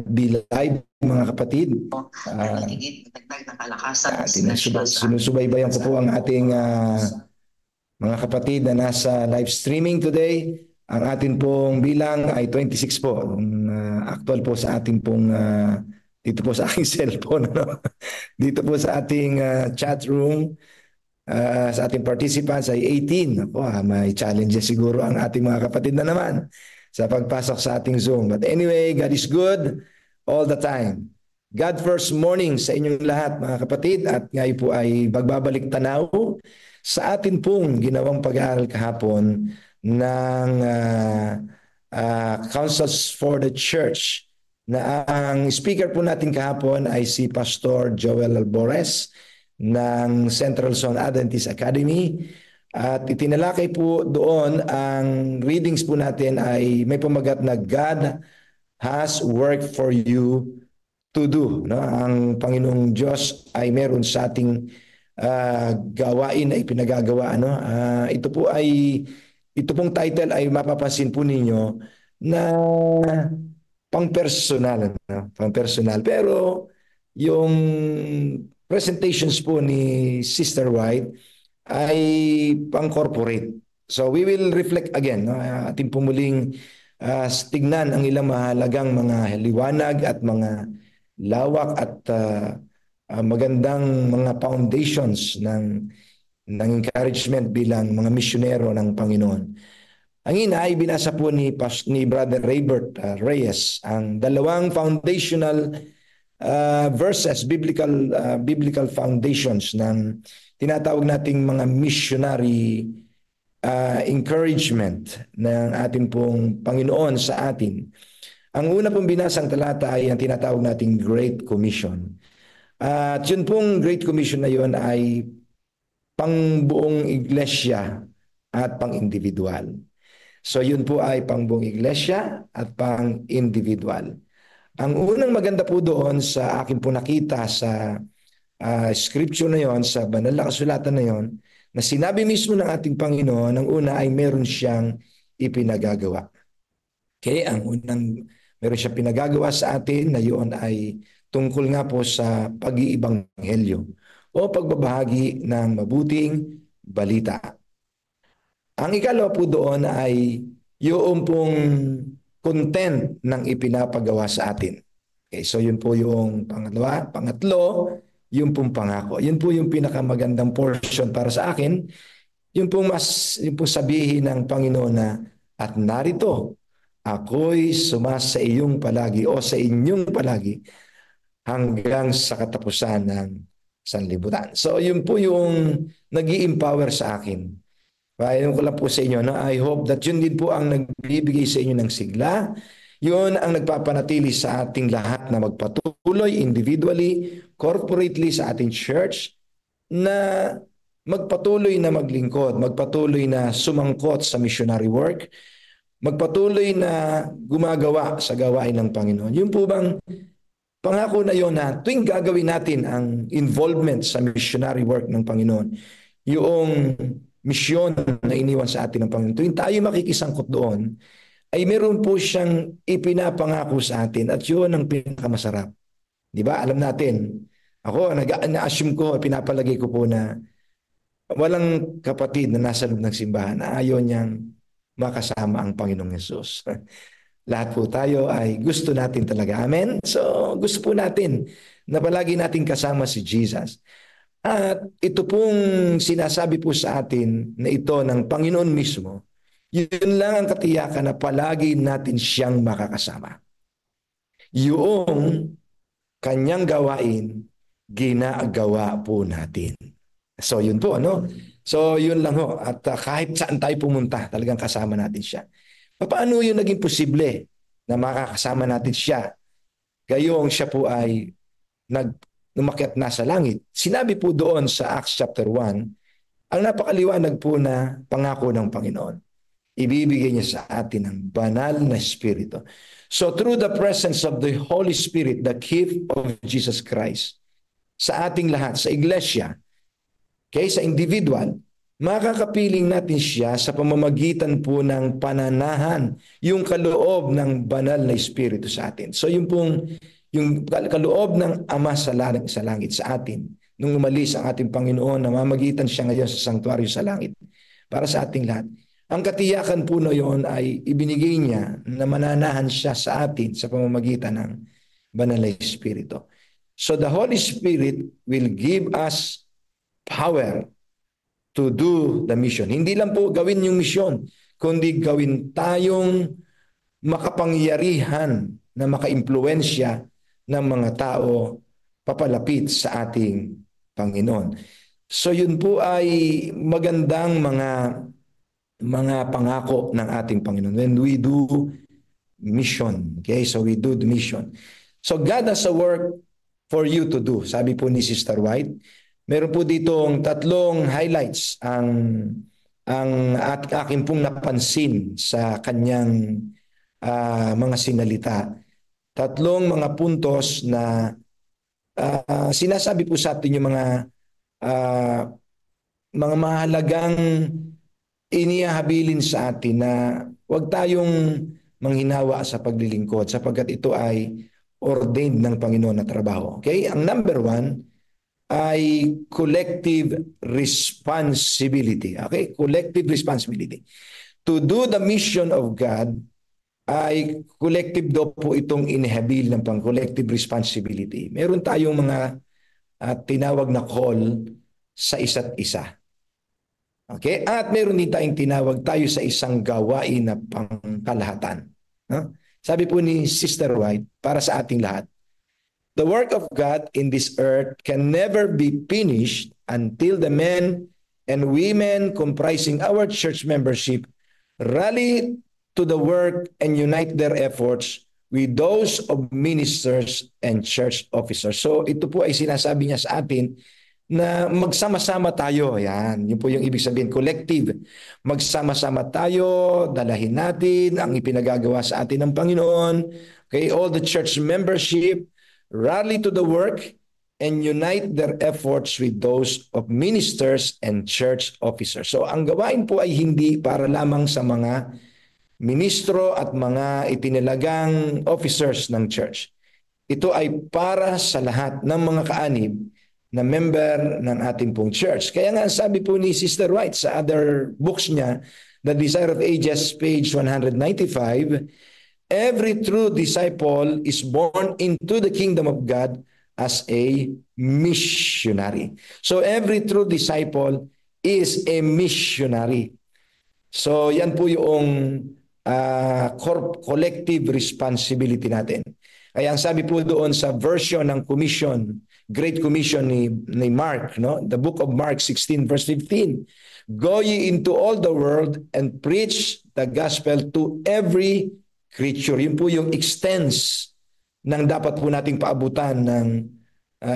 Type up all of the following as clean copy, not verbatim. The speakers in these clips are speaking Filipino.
be live, mga kapatid. Sinusubaybayan ko po ang ating mga kapatid na nasa live streaming today. Ang atin pong bilang ay 26 po. Actual po sa ating pong dito po sa aking cellphone. No? Dito po sa ating chat room, sa ating participants ay 18. Ako, may challenges siguro ang ating mga kapatid na naman sa pagpasok sa ating Zoom. But anyway, God is good all the time. God first morning sa inyong lahat, mga kapatid, at ngayon po ay magbabalik tanaw sa atin pong ginawang pag-aaral kahapon ng Counsels for the Church, na ang speaker po natin kahapon ay si Pastor Joel Albores ng Central Zone Adventist Academy. At itinalakay po doon, ang readings po natin ay may pamagat na God has work for you to do. No? Ang Panginoong Diyos ay meron sa ating gawain na ipinagagawa. Ano? Ito pong title ay mapapansin po ninyo na pang-personal. No? Pang-personal. Pero yung presentations po ni Sister White ay pang-corporate. So we will reflect again. No? Ating pumuling tignan ang ilang mahalagang mga liwanag at mga lawak at magandang mga foundations ng encouragement bilang mga misyonero ng Panginoon. Ang ina ay binasa po ni Brother Raybert Reyes ang dalawang foundational verses, biblical foundations ng tinatawag nating mga missionary encouragement ng ating pong Panginoon sa atin. Ang una pong binasang talata ay ang tinatawag nating Great Commission. At yun pong Great Commission na yun ay pangbuong iglesia at pang-individual. So yun po ay pangbuong iglesia at pang-individual. Ang unang maganda po doon sa akin po nakita sa scripture na yon, sa banal na kasulatan na yon, na sinabi mismo ng ating Panginoon, ang una ay meron siyang ipinagagawa. Okay, ang unang meron siyang pinagagawa sa atin na yun ay tungkol nga po sa pag-iibanghelyo o pagbabahagi ng mabuting balita. Ang ikalawa po doon ay yung pong content ng ipinapagawa sa atin. Okay, so yun po yung pangalawa. Pangatlo, yung pong pangako. Yun po yung pinakamagandang portion para sa akin. Yung pong sabihin ng Panginoon na, at narito, ako'y sumasa iyong palagi o sa inyong palagi hanggang sa katapusan ng sanlibutan. So yun po yung nag-i-empower sa akin. Paano ko lang po sa inyo, no? I hope that yun din po ang nagbibigay sa inyo ng sigla. Yun ang nagpapanatili sa ating lahat na magpatuloy individually, corporately sa ating church, na magpatuloy na maglingkod, magpatuloy na sumangkot sa missionary work, magpatuloy na gumagawa sa gawain ng Panginoon. Yun po bang pangako na yun na tuwing gagawin natin ang involvement sa missionary work ng Panginoon, yung misyon na iniwan sa atin ng Panginoon, tuwing tayo makikisangkot doon, ay meron po siyang ipinapangako sa atin at yun ang pinakamasarap. Di ba? Alam natin, ako, na-assume ko, pinapalagay ko po na walang kapatid na nasa loob ng simbahan na ayaw niyang makasama ang Panginoong Yesus. Lahat po tayo ay gusto natin talaga. Amen? So, gusto po natin na palagi natin kasama si Jesus. At ito pong sinasabi po sa atin na ito ng Panginoon mismo, yun lang ang katiyakan na palagi natin siyang makakasama. Yung kanyang gawain, ginagawa po natin. So yun po, ano? So yun lang ho. At kahit saan tayo pumunta, talagang kasama natin siya. Paano yun naging posible na makakasama natin siya? Gayong siya po ay umakyat na sa langit. Sinabi po doon sa Acts chapter 1, ang napakaliwanag po na pangako ng Panginoon. Ibibigay niya sa atin ang banal na Espiritu. So through the presence of the Holy Spirit, the gift of Jesus Christ, sa ating lahat, sa iglesia, okay, sa individual, makakapiling natin siya sa pamamagitan po ng pananahan, yung kaloob ng banal na Espiritu sa atin. So yung kaloob ng Ama sa langit sa atin, nung umalis ang ating Panginoon, namamagitan siya ngayon sa sanktuaryo sa langit para sa ating lahat. Ang katiyakan po na yon ay ibinigay niya na mananahan siya sa atin sa pamamagitan ng banal na Espiritu. So the Holy Spirit will give us power to do the mission. Hindi lang po gawin yung mission, kundi gawin tayong makapangyarihan na makaimpluwensya ng mga tao papalapit sa ating Panginoon. So yun po ay magandang mga pangako ng ating Panginoon when we do mission. Okay, so we do the mission. So God has a work for you to do. Sabi po ni Sister White, meron po ditong tatlong highlights at akin pong napansin sa kanyang mga sinalita. Tatlong mga puntos na sinasabi po sa atin yung mga mahalagang inihabilin sa atin na huwag tayong manghinawa sa paglilingkod sapagkat ito ay ordained ng Panginoon na trabaho. Okay? Ang number one ay collective responsibility. Okay? Collective responsibility. To do the mission of God ay collective daw po itong inihabil ng collective responsibility. Meron tayong mga tinawag na call sa isa't isa. Okay? At meron din tayong tinawag tayo sa isang gawain na pangkalahatan. No? Sabi po ni Sister White, para sa ating lahat, the work of God in this earth can never be finished until the men and women comprising our church membership rally to the work and unite their efforts with those of ministers and church officers. So ito po ay sinasabi niya sa atin na magsama-sama tayo. Yan, yun po yung ibig sabihin, collective. Magsama-sama tayo, dalahin natin ang ipinagagawa sa atin ng Panginoon. Okay, all the church membership, rally to the work and unite their efforts with those of ministers and church officers. So ang gawain po ay hindi para lamang sa mga ministro at mga itinilagang officers ng church. Ito ay para sa lahat ng mga kaanib na member ng ating pong church. Kaya nga sabi po ni Sister White sa other books niya, The Desire of Ages, page 195, every true disciple is born into the kingdom of God as a missionary. So every true disciple is a missionary. So yan po yung collective responsibility natin. Kaya ang sabi po doon sa version ng commission, Great Commission ni Mark, no? The book of Mark 16 verse 15. Go ye into all the world and preach the gospel to every creature. Yun po yung extents ng dapat po nating paabutan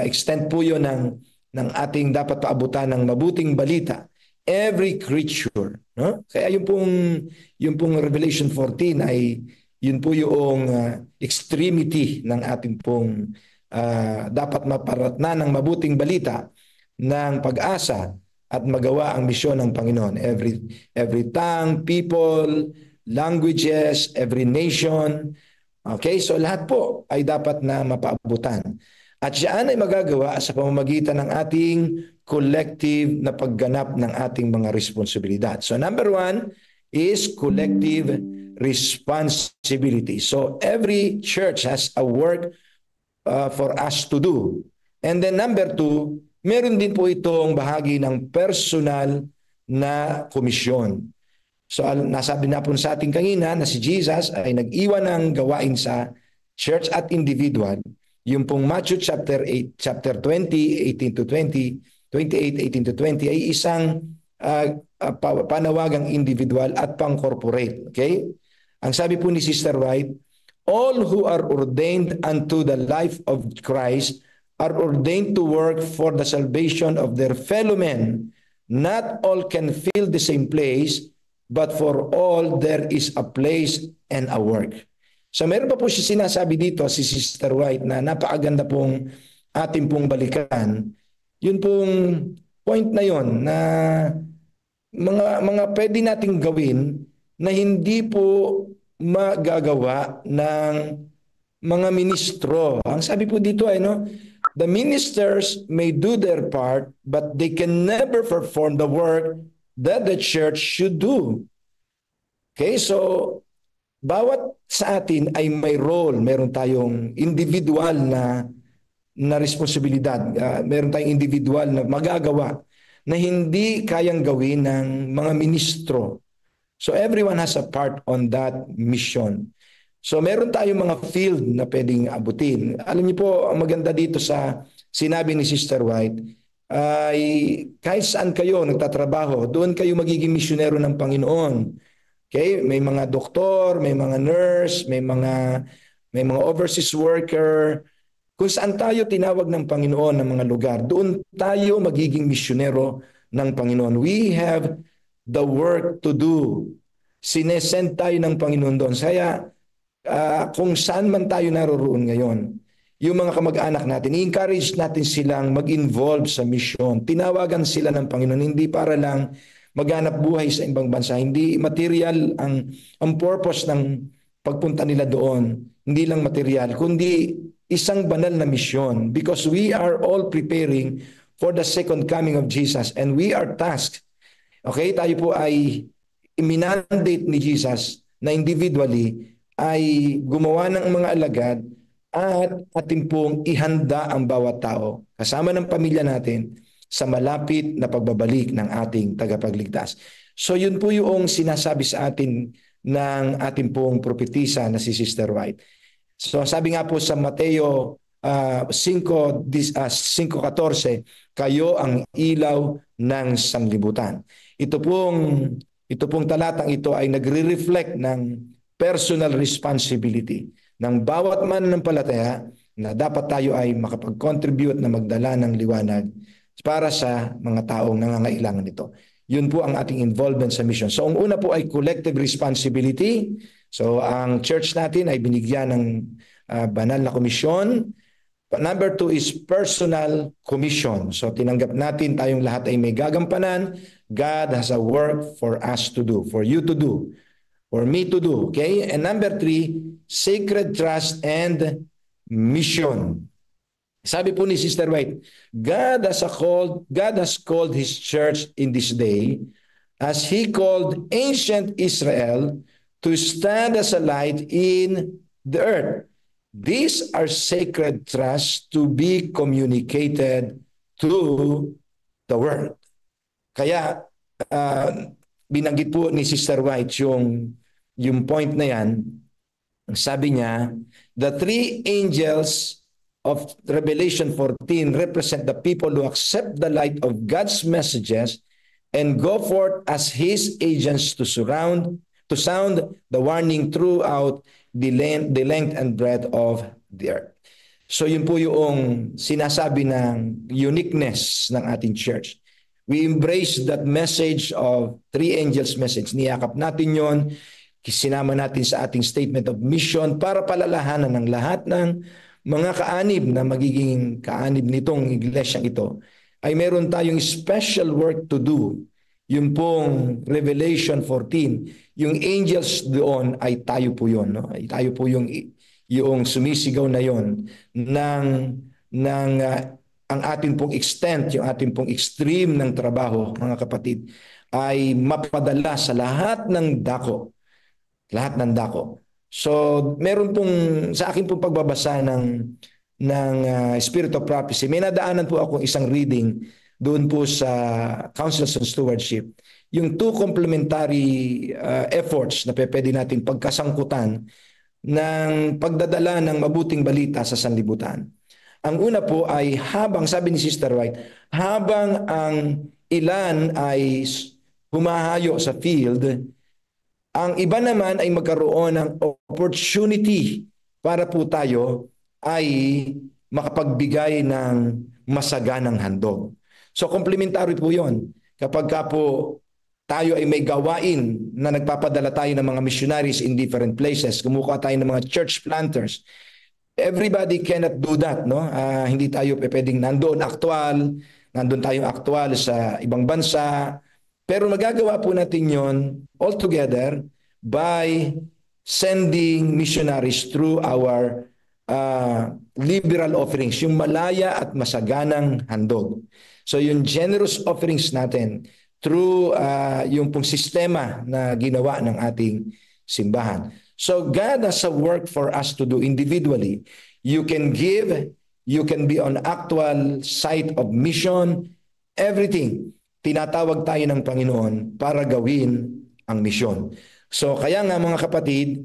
extent po yun ng ating dapat paabutan ng mabuting balita. Every creature, no? Kaya yung pong Revelation 14 ay yun po yung extremity ng ating pong dapat maparatna ng mabuting balita ng pag-asa at magawa ang misyon ng Panginoon. Every tongue, people, languages, every nation. Okay, so lahat po ay dapat na mapaabutan. At siyan ay magagawa sa pamamagitan ng ating collective na pagganap ng ating mga responsibilidad. So number one is collective responsibility. So every church has a work for us to do. And then number two, meron din po itong bahagi ng personal na komisyon. So nasabi na po sa ating kanina na si Jesus ay nag-iwan ng gawain sa church at individual. Yung pong Matthew chapter 8, chapter 20, 18 to 20, 28, 18 to 20 ay isang panawagang individual at pang-corporate. Okay? Ang sabi po ni Sister White, all who are ordained unto the life of Christ are ordained to work for the salvation of their fellow men. Not all can fill the same place, but for all there is a place and a work. So meron pa po siya sinasabi dito si Sister White na napakaganda pong ating pong balikan. Yun pong point na yon na mga pwede nating gawin na hindi po magagawa ng mga ministro. Ang sabi po dito ay no, the ministers may do their part but they can never perform the work that the church should do. Okay, so bawat sa atin ay may role, meron tayong individual na responsibilidad, meron tayong individual na magagawa na hindi kayang gawin ng mga ministro. So everyone has a part on that mission. So meron tayong mga field na pwedeng abutin. Alam niyo po, ang maganda dito sa sinabi ni Sister White, ay kahit saan kayo nagtatrabaho, doon kayo magiging misyonero ng Panginoon. Okay, may mga doktor, may mga nurse, may mga overseas worker. Kung saan tayo tinawag ng Panginoon ng mga lugar, doon tayo magiging misyonero ng Panginoon. We have the work to do. Sinesend tayo ng Panginoon doon. Kaya kung saan man tayo naroroon ngayon, yung mga kamag-anak natin, i-encourage natin silang mag-involve sa mission. Tinawagan sila ng Panginoon, hindi para lang maghanap buhay sa ibang bansa. Hindi material ang purpose ng pagpunta nila doon. Hindi lang material, kundi isang banal na misyon. Because we are all preparing for the second coming of Jesus and we are tasked. Okay, tayo po ay iminandate ni Jesus na individually ay gumawa ng mga alagad at atin pong ihanda ang bawat tao kasama ng pamilya natin sa malapit na pagbabalik ng ating tagapagligtas. So yun po yung sinasabi sa atin ng ating pong propetisa na si Sister White. So sabi nga po sa Mateo 5:14, kayo ang ilaw ng sanglibutan. Ito pong talatang ito ay nagre-reflect ng personal responsibility ng bawat mananampalataya na dapat tayo ay makapag-contribute na magdala ng liwanag para sa mga taong nangangailangan nito. Yun po ang ating involvement sa mission. So ang una po ay collective responsibility. So ang church natin ay binigyan ng banal na komisyon. Number 2 is personal commission. So tinanggap natin tayong lahat ay may gagampanan. God has a work for us to do, for you to do, for me to do. Okay? And number 3, sacred trust and mission. Sabi po ni Sister White, God has called His church in this day as He called ancient Israel to stand as a light in the earth. These are sacred trusts to be communicated to the world. Kaya binanggit po ni Sister White yung point na yan. Sabi niya, the three angels of Revelation 14 represent the people who accept the light of God's messages and go forth as His agents to sound the warning throughout the length and breadth of the earth. So yun po yung sinasabi ng uniqueness ng ating church. We embrace that message of three angels message. Niyakap natin yon, sinama natin sa ating statement of mission para palalahanan ng lahat ng mga kaanib na magiging kaanib nitong iglesyang ito, ay meron tayong special work to do. Yung pong Revelation 14, yung angels doon ay tayo po yun. No? Ay tayo po yung sumisigaw na yon ng ang ating pong extent, yung ating pong extreme ng trabaho, mga kapatid, ay mapadala sa lahat ng dako. Lahat ng dako. So, meron pong, sa akin pong pagbabasa ng Spirit of Prophecy, may nadaanan po akong isang reading doon po sa Councils on Stewardship. Yung two complementary efforts na pwede natin pagkasangkutan ng pagdadala ng mabuting balita sa sanlibutan. Ang una po ay habang, sabi ni Sister White, habang ang ilan ay humahayo sa field, ang iba naman ay magkaroon ng opportunity para po tayo ay makapagbigay ng masaganang handog. So complementary po yon. Kapag ka po tayo ay may gawain na nagpapadala tayo ng mga missionaries in different places, kumukuha tayo ng mga church planters, everybody cannot do that, no? Hindi tayo pwedeng nandun tayong aktwal sa ibang bansa, Pero magagawa po natin yon all together by sending missionaries through our liberal offerings, yung malaya at masaganang handog. So yung generous offerings natin through yung pong sistema na ginawa ng ating simbahan. So God has a work for us to do individually. You can give, you can be on actual site of mission, everything. Tinatawag tayo ng Panginoon para gawin ang misyon. So kaya nga mga kapatid,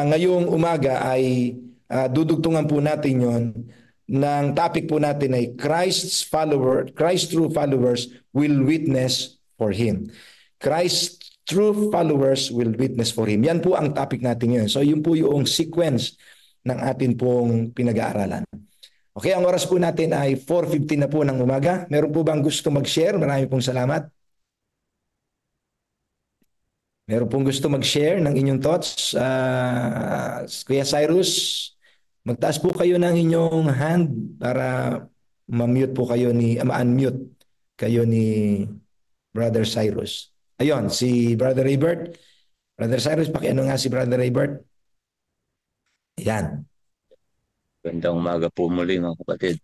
ngayong umaga ay dudugtungan po natin yon ng topic po natin ay Christ true followers will witness for Him. Christ true followers will witness for Him. Yan po ang topic natin ngayon. So yun po yung sequence ng atin pong pinag-aaralan. Okay, ang oras po natin ay 4:15 na po ng umaga. Meron po bang gusto mag-share? Marami pong salamat. Meron pong gusto mag-share ng inyong thoughts? Kuya Cyrus, magtaas po kayo ng inyong hand para ma-mute po kayo ma-unmute kayo ni Brother Cyrus. Ayun, si Brother Raybert. Brother Cyrus, pakiano nga si Brother Raybert. Yan. Gandang umaga po muli mga kapatid.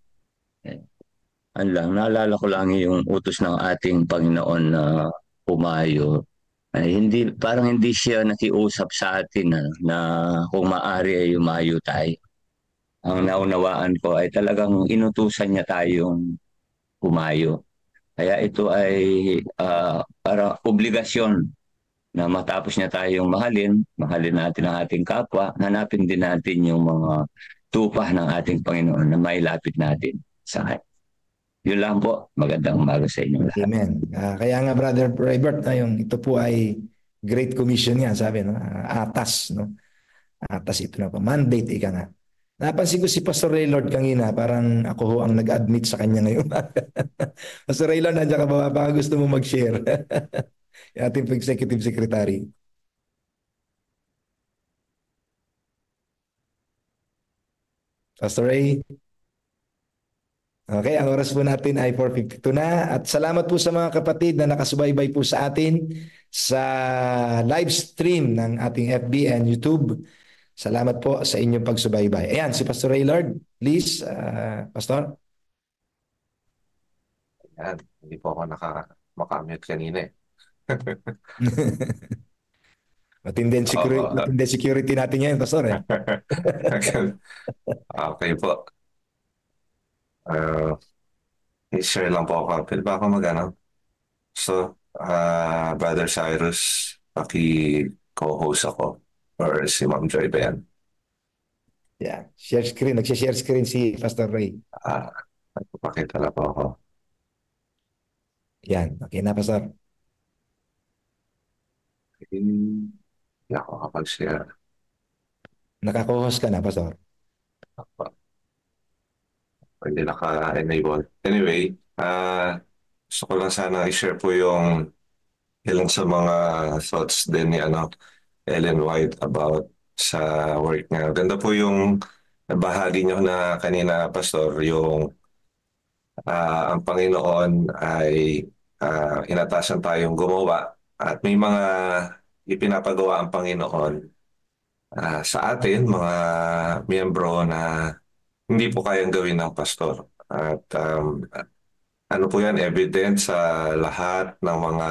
Naalala ko lang yung utos ng ating Panginoon na pumayo. Parang hindi siya nakiusap sa atin na kung maaari ay umayo tayo. Ang naunawaan ko ay talagang inutusan niya tayong pumayo. Kaya ito ay para obligasyon na matapos niya tayong mahalin natin ang ating kapwa, hanapin din natin yung mga tupa ng ating Panginoon na mailapit natin sa Kanya. Yun lang po. Magandang umaga sa inyo lahat. Amen. Kaya nga Brother Robert, ito po ay Great Commission nga, sabi, no? Atas, no? Atas ito na po. Mandate, ika nga. Napansin ko si Pastor Raylord kanina, parang ako ho ang nag-admit sa kanya ngayon. Pastor Raylord, nandiyan ka ba? Baka gusto mo mag-share. Ating Executive Secretary. Pastor Ray. Okay, ang oras po natin ay 4:52 na. At salamat po sa mga kapatid na nakasubaybay po sa atin sa live stream ng ating FB and YouTube. Salamat po sa inyong pagsubaybay. Ayan, si Pastor Raylord. Please, Pastor. Ayan, hindi po ako maka-mute kanina eh. Matinding security natin ngayon, Pastor. Eh. Okay po. I-share lang po ako. Pwede ba ako mag-ano? So, Brother Cyrus, paki-co-host ako. Or si Ma'am Joy ba yan? Yeah, share screen. Nagsishare screen si Pastor Ray. Pakita lang po ako. Yan, okay na, Pastor. Hindi ako kapag-share. Nakakuhos ka na, Pastor. Hindi naka-enable. Anyway, gusto ko lang sana i-share po yung ilan sa mga thoughts din ni Ellen White about sa work niya. Ganda po yung bahagi niyo na kanina, Pastor, yung ang Panginoon ay inatasan tayong gumawa at may mga ipinapagawa ang Panginoon sa atin, mga miyembro na hindi po kayang gawin ng pastor. At ano po yan, evident sa lahat ng mga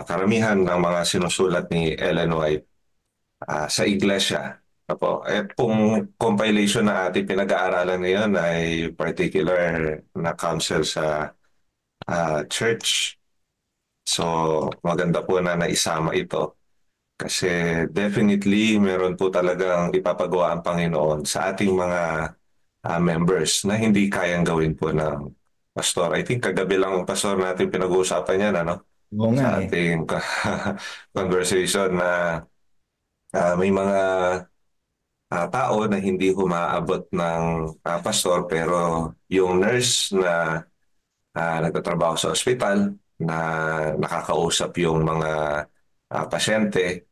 karamihan ng mga sinusulat ni Ellen White sa iglesia. At kung compilation na ating pinag-aaralan ngayon ay particular na counsel sa church. So maganda po na naisama ito. Kasi definitely meron po talagang ipapagawa ang Panginoon sa ating mga members na hindi kayang gawin po ng pastor. I think kagabi lang ang pastor natin pinag-uusapan yan, sa ating conversation na may mga tao na hindi humaabot ng pastor pero yung nurse na nagtatrabaho sa ospital na nakakausap yung mga pasyente.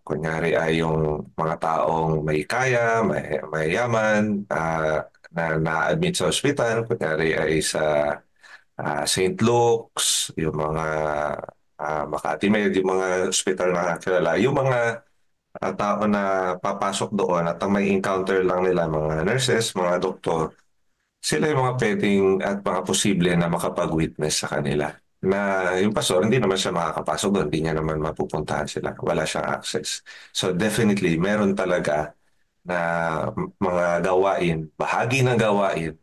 Kunyari ay yung mga taong may kaya, may yaman, na na-admit sa ospital, kunyari ay sa St. Luke's, yung mga Makati Med, yung mga ospital na kilala, yung mga tao na papasok doon at ang may encounter lang nila mga nurses, mga doktor, sila yung mga pwedeng at mga posible na makapag-witness sa kanila. Na yung pastor, hindi naman siya makakapasok doon, hindi niya naman mapupuntahan sila. Wala siyang access. So definitely, meron talaga na mga gawain, bahagi ng gawain,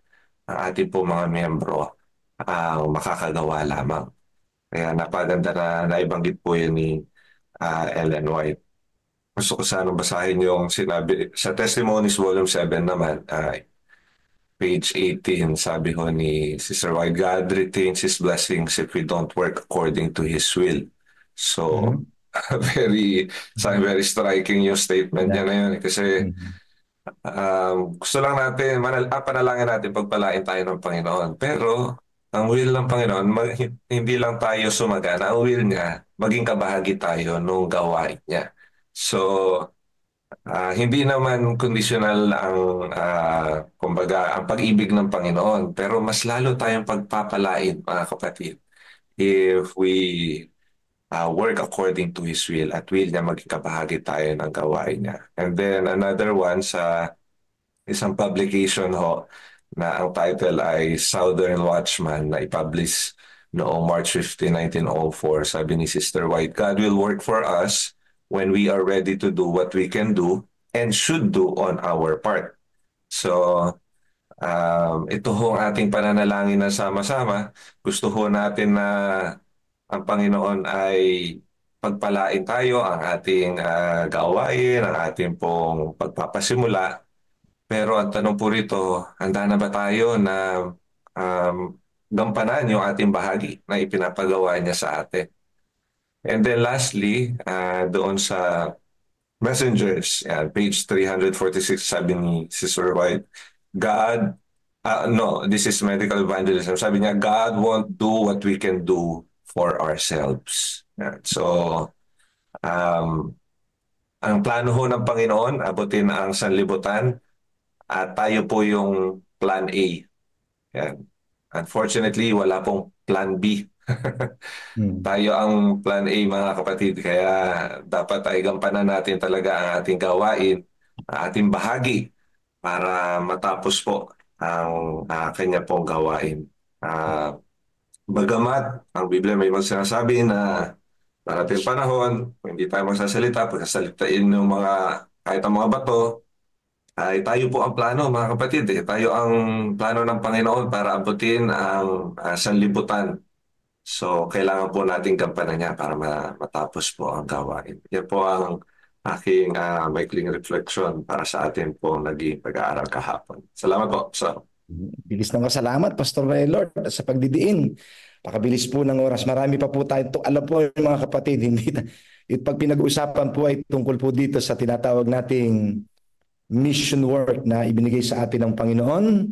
ang ating po mga miyembro ang makakagawa lamang. Kaya napaganda na naibanggit po yun ni Ellen White. Gusto ko sanang basahin yung sinabi sa Testimonies Volume 7 naman, page 18, sabi ho ni Sister White, God retains His blessings if we don't work according to His will. So, very striking yung statement niya na yun. Kasi gusto lang natin, panalangin natin pagpalain tayo ng Panginoon. Pero, ang will ng Panginoon, hindi lang tayo sumagana. Ang will niya, maging kabahagi tayo nung gawain niya. So, hindi naman conditional ang kumbaga ang pag-ibig ng Panginoon, pero mas lalo tayong pagpapalain, mga kapatid, if we work according to His will at will niya maging kabahagi tayo ng gawain niya. And then another one sa isang publication ho na ang title ay Southern Watchman na i-publish noong March 15, 1904. Sabi ni Sister White, God will work for us when we are ready to do what we can do and should do on our part. So, ito ho ang ating pananalangin na sama-sama. Gusto ho natin na ang Panginoon ay pagpalain tayo, ang ating gawain, ang ating pong pagpapasimula. Pero ang tanong po rito, handa na ba tayo na gampanan yung ating bahagi na ipinapagawa niya sa atin? And then lastly, doon sa Messengers, page 346, sabi ni Sister White, God, no, this is medical evangelism. Sabi niya, God won't do what we can do for ourselves. So, ang plano ho ng Panginoon, abutin ang sanlibutan, at tayo po yung plan A. Yan. Unfortunately, wala pong plan B. Tayo ang plan A, mga kapatid. Kaya dapat ay gampanan natin talaga ang ating gawain, ang ating bahagi para matapos po ang kanya pong gawain. Bagamat ang Biblia may mga sinasabi na darating panahon, kung hindi tayo magsasalita, pagkasalitain ng mga kahit ang mga bato, ay tayo po ang plano, mga kapatid. Tayo ang plano ng Panginoon para abutin ang sanlibutan. So, kailangan po natin gampanan niya para matapos po ang gawain. Yan po ang aking maikling reflection para sa atin po naging pag-aaral kahapon. Salamat po. Bilis ng salamat, Pastor Lord, sa pagdidiin. Pakabilis po ng oras. Marami pa po tayo. Alam po mga kapatid, pag pinag-uusapan po ay tungkol po dito sa tinatawag nating mission work na ibinigay sa atin ng Panginoon,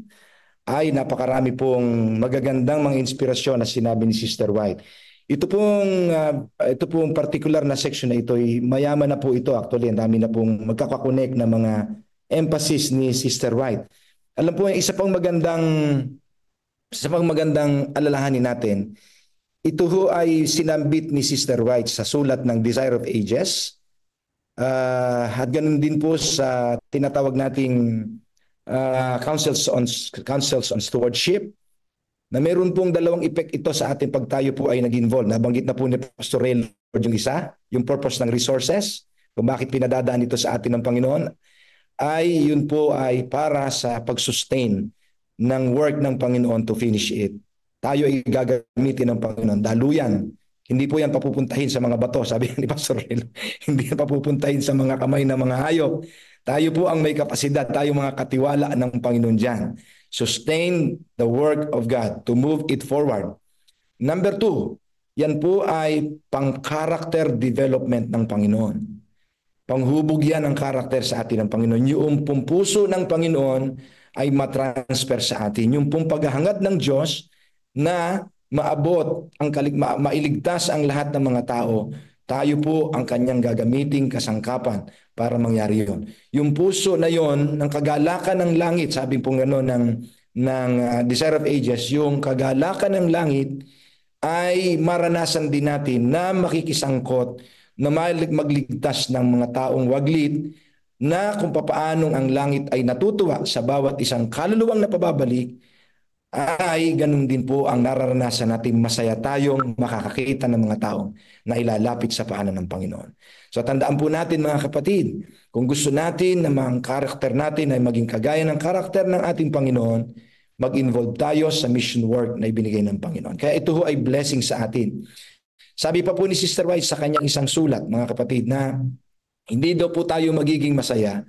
ay napakarami pong magagandang mga inspirasyon na sinabi ni Sister White. Ito pong particular na section na ito, mayaman na po ito actually. Ang dami na pong magkakakonek na mga emphasis ni Sister White. Alam po, isa pang magandang alalahanin natin, ito ho ay sinambit ni Sister White sa sulat ng Desire of Ages. At ganun din po sa tinatawag nating councils on stewardship, na meron pong dalawang effect ito sa ating pagtayo po ay nag-involve. Nabanggit na po ni Pastor Ray yung isa, yung purpose ng resources, kung bakit pinadadaan ito sa atin ng Panginoon, ay yun po ay para sa pag-sustain ng work ng Panginoon to finish it. Tayo ay gagamitin ng Panginoon. Daluyan. Hindi po yan papupuntahin sa mga bato, sabi ni Pastor Ray. Hindi yan papupuntahin sa mga kamay ng mga hayop. Tayo po ang may kapasidad, tayo mga katiwala ng Panginoon dyan. Sustain the work of God to move it forward. Number 2, yan po ay pang-character development ng Panginoon. Panghubog yan ang karakter sa atin ng Panginoon. Yung puso ng Panginoon ay matransfer sa atin. Yung pong paghahangad ng Diyos na maabot, mailigtas ang lahat ng mga tao, tayo po ang kanyang gagamiting kasangkapan para mangyari yun. Yung puso na yon ng kagalakan ng langit, sabi po gano'n ng Desire of Ages, yung kagalakan ng langit, ay maranasan din natin na makikisangkot na magligtas ng mga taong waglit, na kung papaanong ang langit ay natutuwa sa bawat isang kaluluwang napababalik, ay ganun din po ang nararanasan natin. Masaya tayong makakakita ng mga taong na ilalapit sa paanan ng Panginoon. So tandaan po natin mga kapatid, kung gusto natin na mga karakter natin ay maging kagaya ng karakter ng ating Panginoon, mag-involve tayo sa mission work na ibinigay ng Panginoon. Kaya ito ho ay blessing sa atin. Sabi pa po ni Sister White sa kanyang isang sulat, mga kapatid, na hindi daw po tayo magiging masaya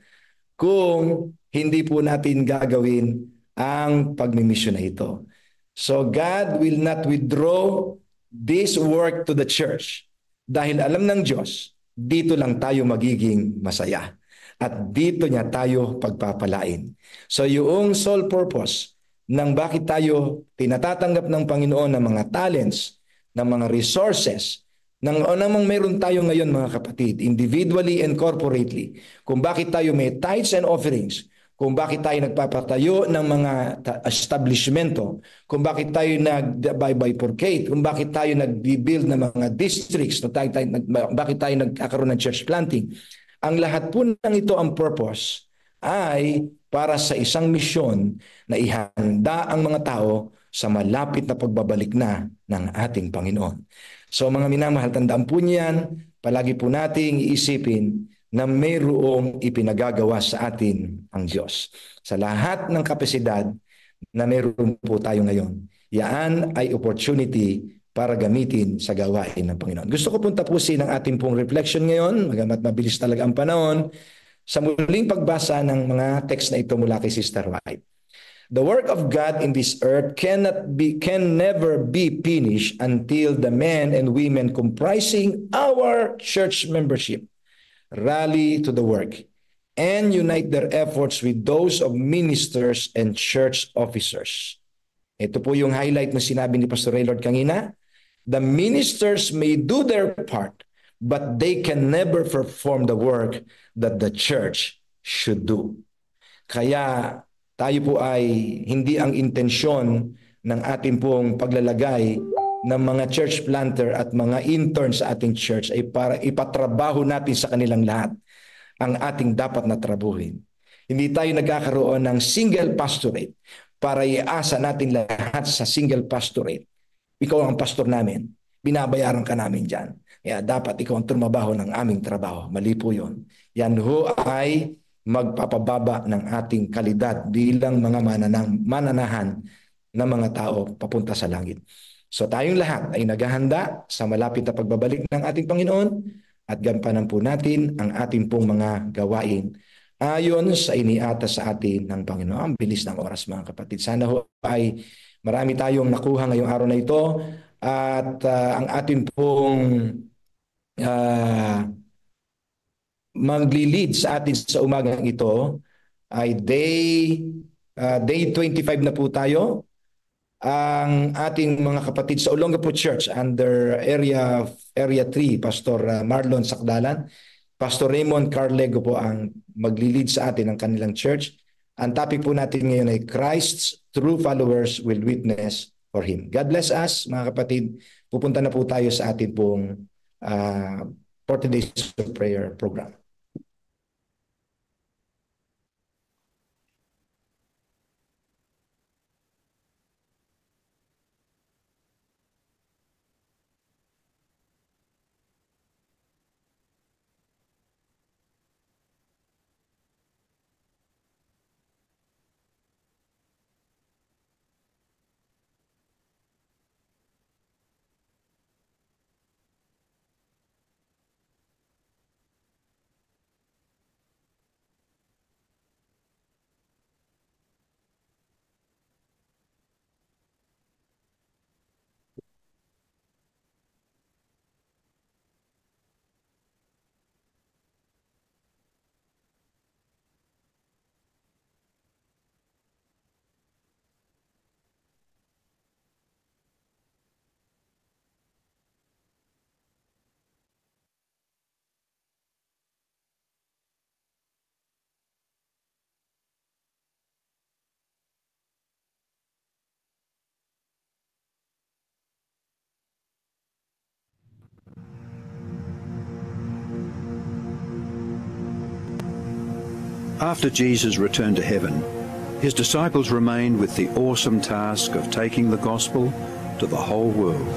kung hindi po natin gagawin ang pagmimisyon na ito. So God will not withdraw this work to the church dahil alam ng Diyos, dito lang tayo magiging masaya at dito niya tayo pagpapalain. So yung sole purpose ng bakit tayo tinatatanggap ng Panginoon ng mga talents, ng mga resources, ng namang meron tayo ngayon mga kapatid, individually and corporately, kung bakit tayo may tithes and offerings, kung bakit tayo nagpapatayo ng mga establishmento, kung bakit tayo nag-bifurcate, kung bakit tayo nag-build ng mga districts, bakit tayo nagkakaroon ng church planting. Ang lahat po ng ito, ang purpose ay para sa isang misyon na ihanda ang mga tao sa malapit na pagbabalik na ng ating Panginoon. So mga minamahal, tandaan po niyan, palagi po nating iisipin na mayroong ipinagagawa sa atin ang Diyos. Sa lahat ng kapasidad na mayroon po tayo ngayon, yan ay opportunity para gamitin sa gawain ng Panginoon. Gusto ko pong tapusin ang ating pong reflection ngayon, magamat mabilis talaga ang panahon, sa muling pagbasa ng mga text na ito mula kay Sister White. The work of God in this earth can never be finished until the men and women comprising our church membership rally to the work and unite their efforts with those of ministers and church officers. Ito po yung highlight na sinabi ni Pastor Raylord kanina. The ministers may do their part, but they can never perform the work that the church should do. Kaya tayo po ay hindi ang intensyon ng ating pong paglalagay ng mga church planter at mga intern sa ating church ay para ipatrabaho natin sa kanilang lahat ang ating dapat na trabuhin. Hindi tayo nagkakaroon ng single pastorate para iasa natin lahat sa single pastorate. Ikaw ang pastor namin, binabayaran ka namin dyan. Kaya dapat ikaw ang trumabaho ng aming trabaho. Mali po yun. Yan ho ay magpapababa ng ating kalidad bilang mga mananahan ng mga tao papunta sa langit. So tayong lahat ay naghahanda sa malapit na pagbabalik ng ating Panginoon at gampanan po natin ang ating pong mga gawain ayon sa iniata sa atin ng Panginoon. Ang bilis ng oras mga kapatid. Sana ho ay marami tayong nakuha ngayong araw na ito at ang ating pong magli-lead sa atin sa umagang ito ay day 25 na po tayo. Ang ating mga kapatid sa Olongapo Church under area 3, Pastor Marlon Sakdalan, Pastor Raymond Carlego po ang magli-lead sa atin ng kanilang church. Ang topic po natin ngayon ay Christ's true followers will witness for Him. God bless us mga kapatid. Pupunta na po tayo sa ating pong 40 Days of Prayer program. After Jesus returned to heaven, his disciples remained with the awesome task of taking the gospel to the whole world.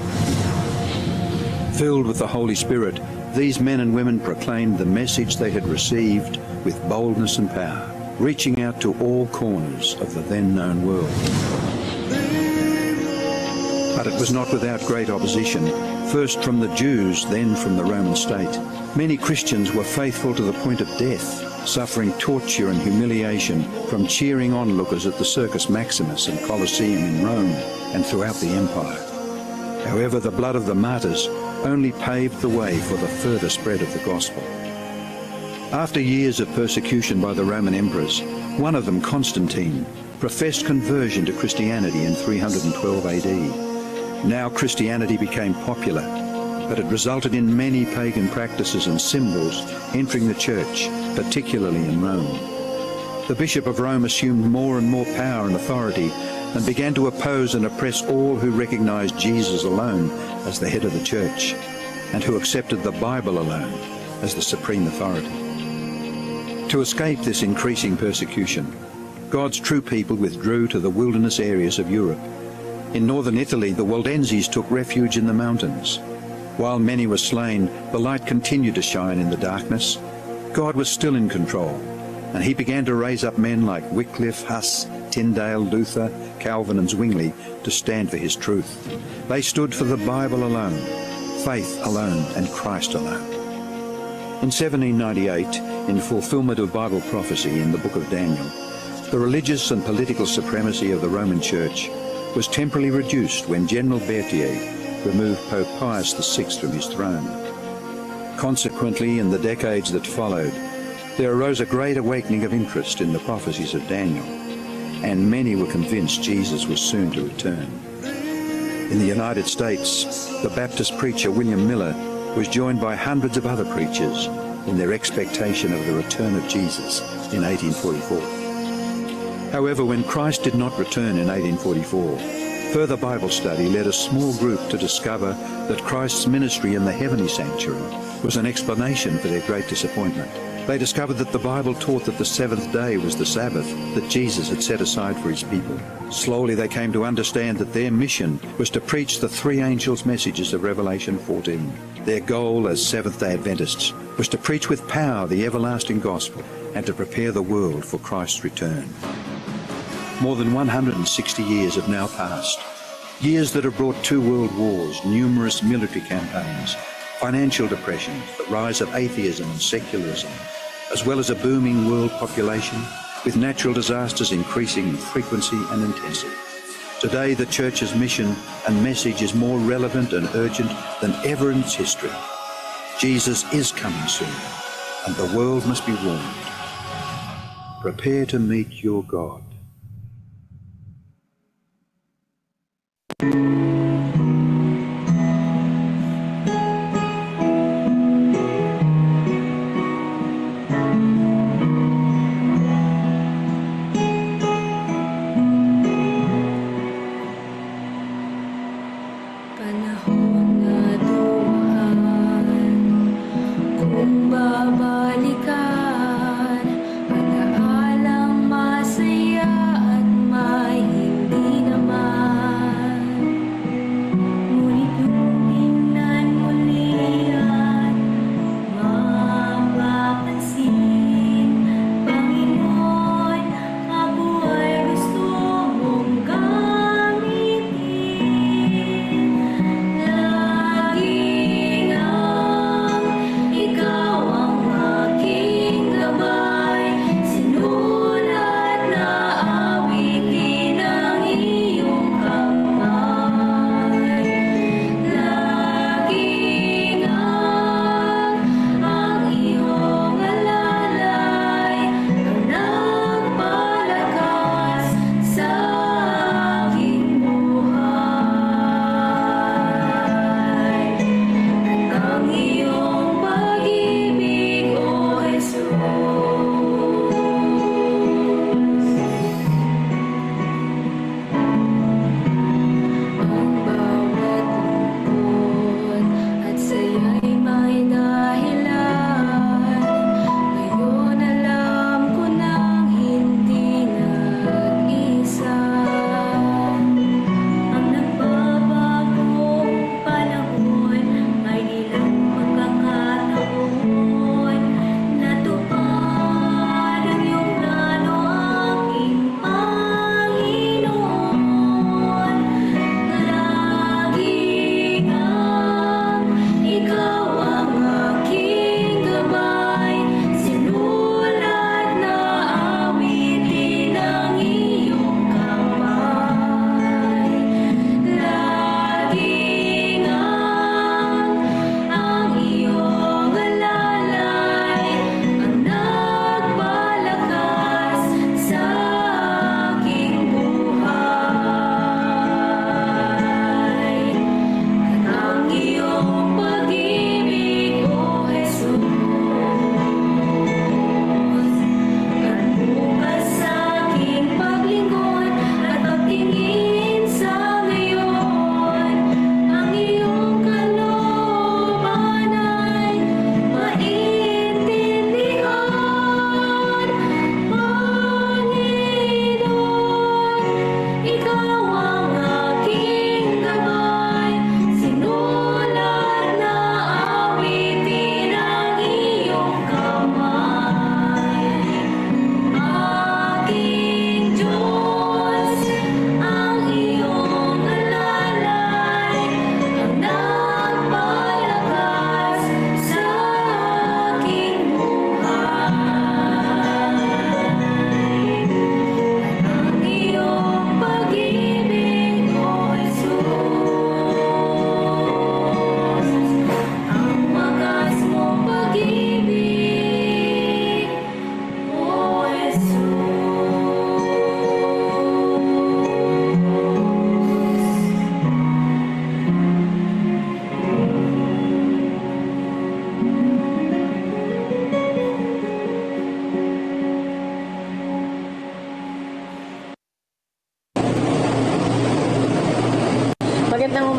Filled with the Holy Spirit, these men and women proclaimed the message they had received with boldness and power, reaching out to all corners of the then known world. But it was not without great opposition, first from the Jews, then from the Roman state. Many Christians were faithful to the point of death, suffering torture and humiliation from cheering onlookers at the Circus Maximus and Colosseum in Rome and throughout the empire. However, the blood of the martyrs only paved the way for the further spread of the gospel. After years of persecution by the Roman emperors, one of them, Constantine, professed conversion to Christianity in 312 AD. Now Christianity became popular, but it resulted in many pagan practices and symbols entering the church, particularly in Rome. The Bishop of Rome assumed more and more power and authority and began to oppose and oppress all who recognized Jesus alone as the head of the church and who accepted the Bible alone as the supreme authority. To escape this increasing persecution, God's true people withdrew to the wilderness areas of Europe. In northern Italy, the Waldenses took refuge in the mountains. While many were slain, the light continued to shine in the darkness. God was still in control, and he began to raise up men like Wycliffe, Huss, Tyndale, Luther, Calvin and Zwingli to stand for his truth. They stood for the Bible alone, faith alone and Christ alone. In 1798, in fulfillment of Bible prophecy in the book of Daniel, the religious and political supremacy of the Roman Church was temporarily reduced when General Berthier removed Pope Pius VI from his throne. Consequently, in the decades that followed, there arose a great awakening of interest in the prophecies of Daniel, and many were convinced Jesus was soon to return. In the United States, the Baptist preacher William Miller was joined by hundreds of other preachers in their expectation of the return of Jesus in 1844. However, when Christ did not return in 1844, further Bible study led a small group to discover that Christ's ministry in the heavenly sanctuary was an explanation for their great disappointment. They discovered that the Bible taught that the seventh day was the Sabbath that Jesus had set aside for his people. Slowly they came to understand that their mission was to preach the three angels' messages of Revelation 14. Their goal as Seventh-day Adventists was to preach with power the everlasting gospel and to prepare the world for Christ's return. More than 160 years have now passed, years that have brought 2 world wars, numerous military campaigns, financial depression, the rise of atheism and secularism, as well as a booming world population, with natural disasters increasing in frequency and intensity. Today, the Church's mission and message is more relevant and urgent than ever in its history. Jesus is coming soon, and the world must be warned. Prepare to meet your God.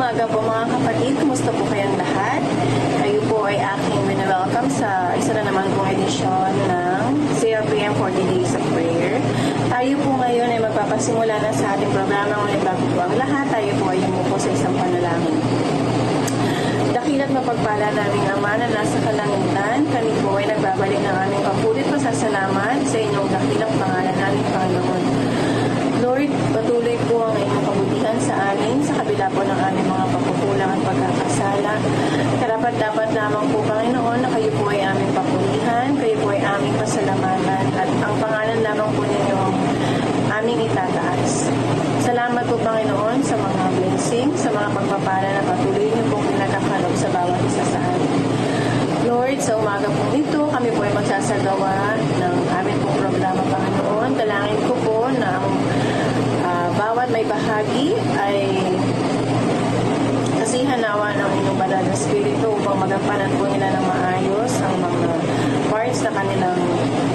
umaga po mga kapatid. Kumusta po kayong lahat? Kayo po ay aking welcome sa isa na naman pong edisyon ng CRPM 40 Days of Prayer. Tayo po ngayon ay magpapasimula na sa ating programa. Ngunit bago po ang lahat, tayo po ay umupo sa isang panalangin. Dakila't mapagpala naming Ama na nasa kalangitan, kami po ay nagbabalik ng aming papulit pasasalamat sa inyong dakilang pangalan namin, Panginoon. Lord, patuloy po ang inyong kabutihan sa amin sa kabila po ng aming mga pagkukulang at pagkakasala. Karapat-dapat lamang po, Panginoon, na kayo po ay aming papulihan, kayo po ay aming pasalamatan, at ang pangalan lamang po ninyo aming itataas. Salamat po, Panginoon, sa mga blessing, sa mga pagpapala na patuloy niyo pong pinagkakalog sa bawat isa sa amin. Lord, sa umaga po ito, kami po ay magsasagawa ng aming pong programa, Panginoon. Dalangin ko po na ang bawat may bahagi ay kasihanawa ng inyong banal na spirito upang magampanan po nila ng maayos ang mga parts na kanilang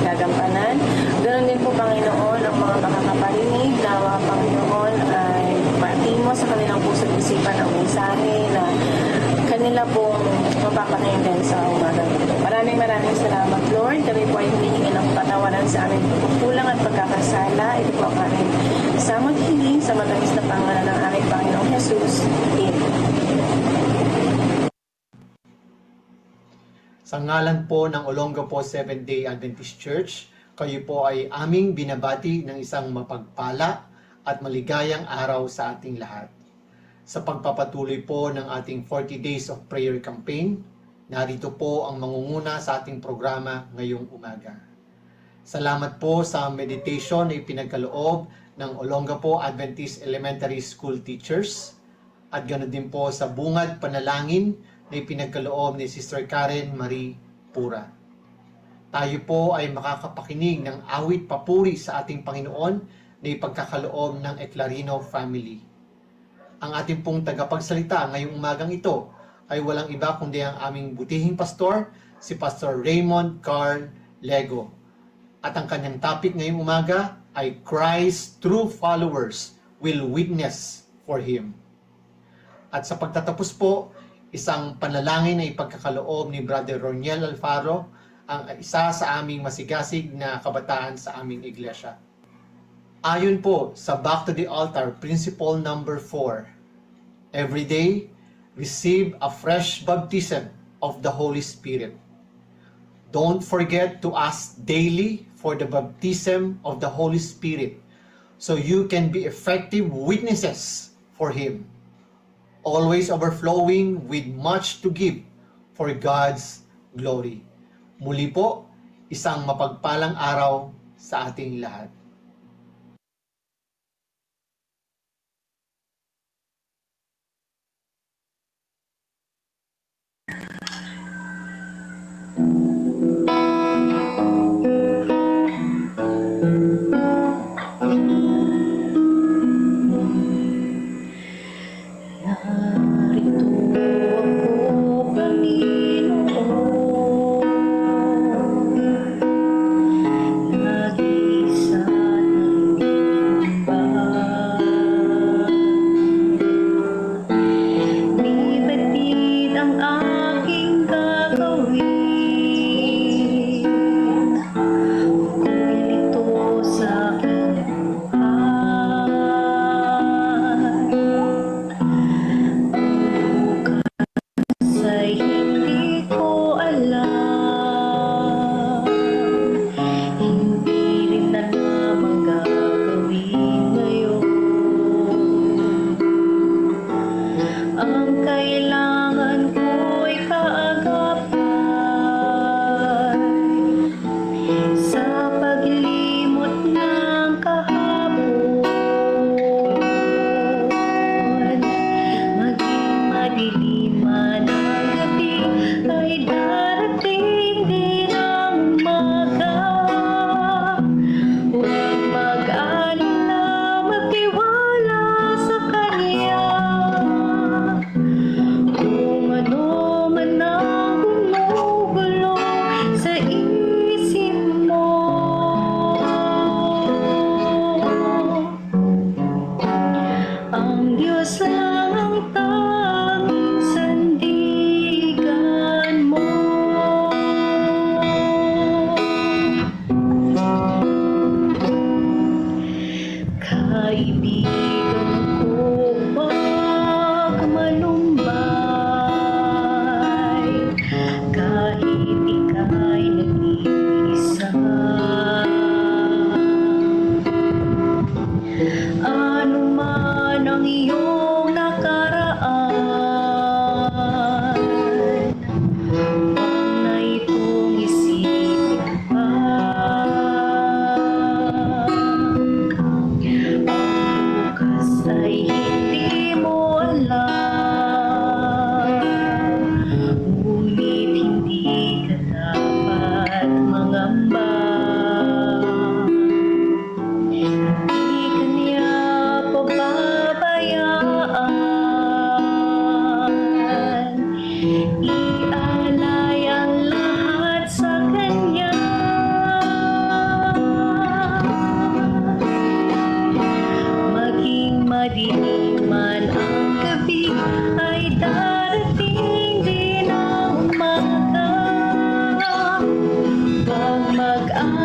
gagampanan. Ganoon din po, Panginoon, ang mga makakaparinig, nawa, Panginoon, ay matimo sa kanilang puso at isipan ang mensahe na kanila pong mapapakinggan sa umaga ito. Maraming salamat, Lord. Kami po ay humihingi ng patawaran sa aming pagkukulang at pagkakasala. Ito po ang aming samot hiling sa matamis na pangalan ng aming Panginoong Jesus. Amen. Sa ngalan po ng Olongapo Seventh-day Adventist Church, kayo po ay aming binabati ng isang mapagpala at maligayang araw sa ating lahat. Sa pagpapatuloy po ng ating 40 Days of Prayer campaign, narito po ang mangunguna sa ating programa ngayong umaga. Salamat po sa meditation na ipinagkaloob ng Olongapo Adventist Elementary School teachers at ganoon din po sa bungad panalangin na ipinagkaloob ni Sister Karen Marie Pura. Tayo po ay makakapakinig ng awit papuri sa ating Panginoon na ipagkakaloob ng Eclarino family. Ang ating pong tagapagsalita ngayong umagang ito ay walang iba kundi ang aming butihing pastor, si Pastor Raymond Carl Lego. At ang kanyang topic ngayong umaga ay Christ's true followers will witness for Him. At sa pagtatapos po, isang panalangin na ipagkakaloob ni Brother Roniel Alfaro, ang isa sa aming masigasig na kabataan sa aming iglesia. Ayon po sa Back to the Altar Principle number 4, every day, receive a fresh baptism of the Holy Spirit. Don't forget to ask daily for the baptism of the Holy Spirit so you can be effective witnesses for Him, always overflowing with much to give for God's glory. Muli po, isang mapagpalang araw sa ating lahat. Ang aking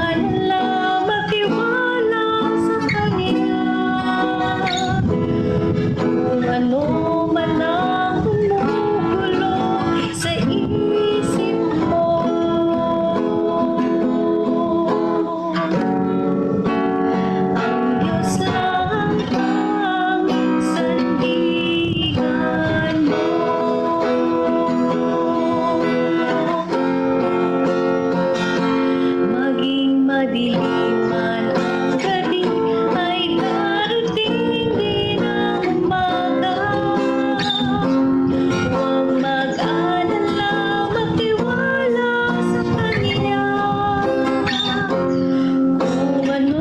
mag-alala, magtiwala sa Kanya. Kung ano man ang gumugulo sa isip mo, ang Diyos lang ang tanging sandigan mo. Maging madilim man ang gabi, ay darating din ang umaga. Huwag mag-alala, magtiwala sa Kanya. Kung ano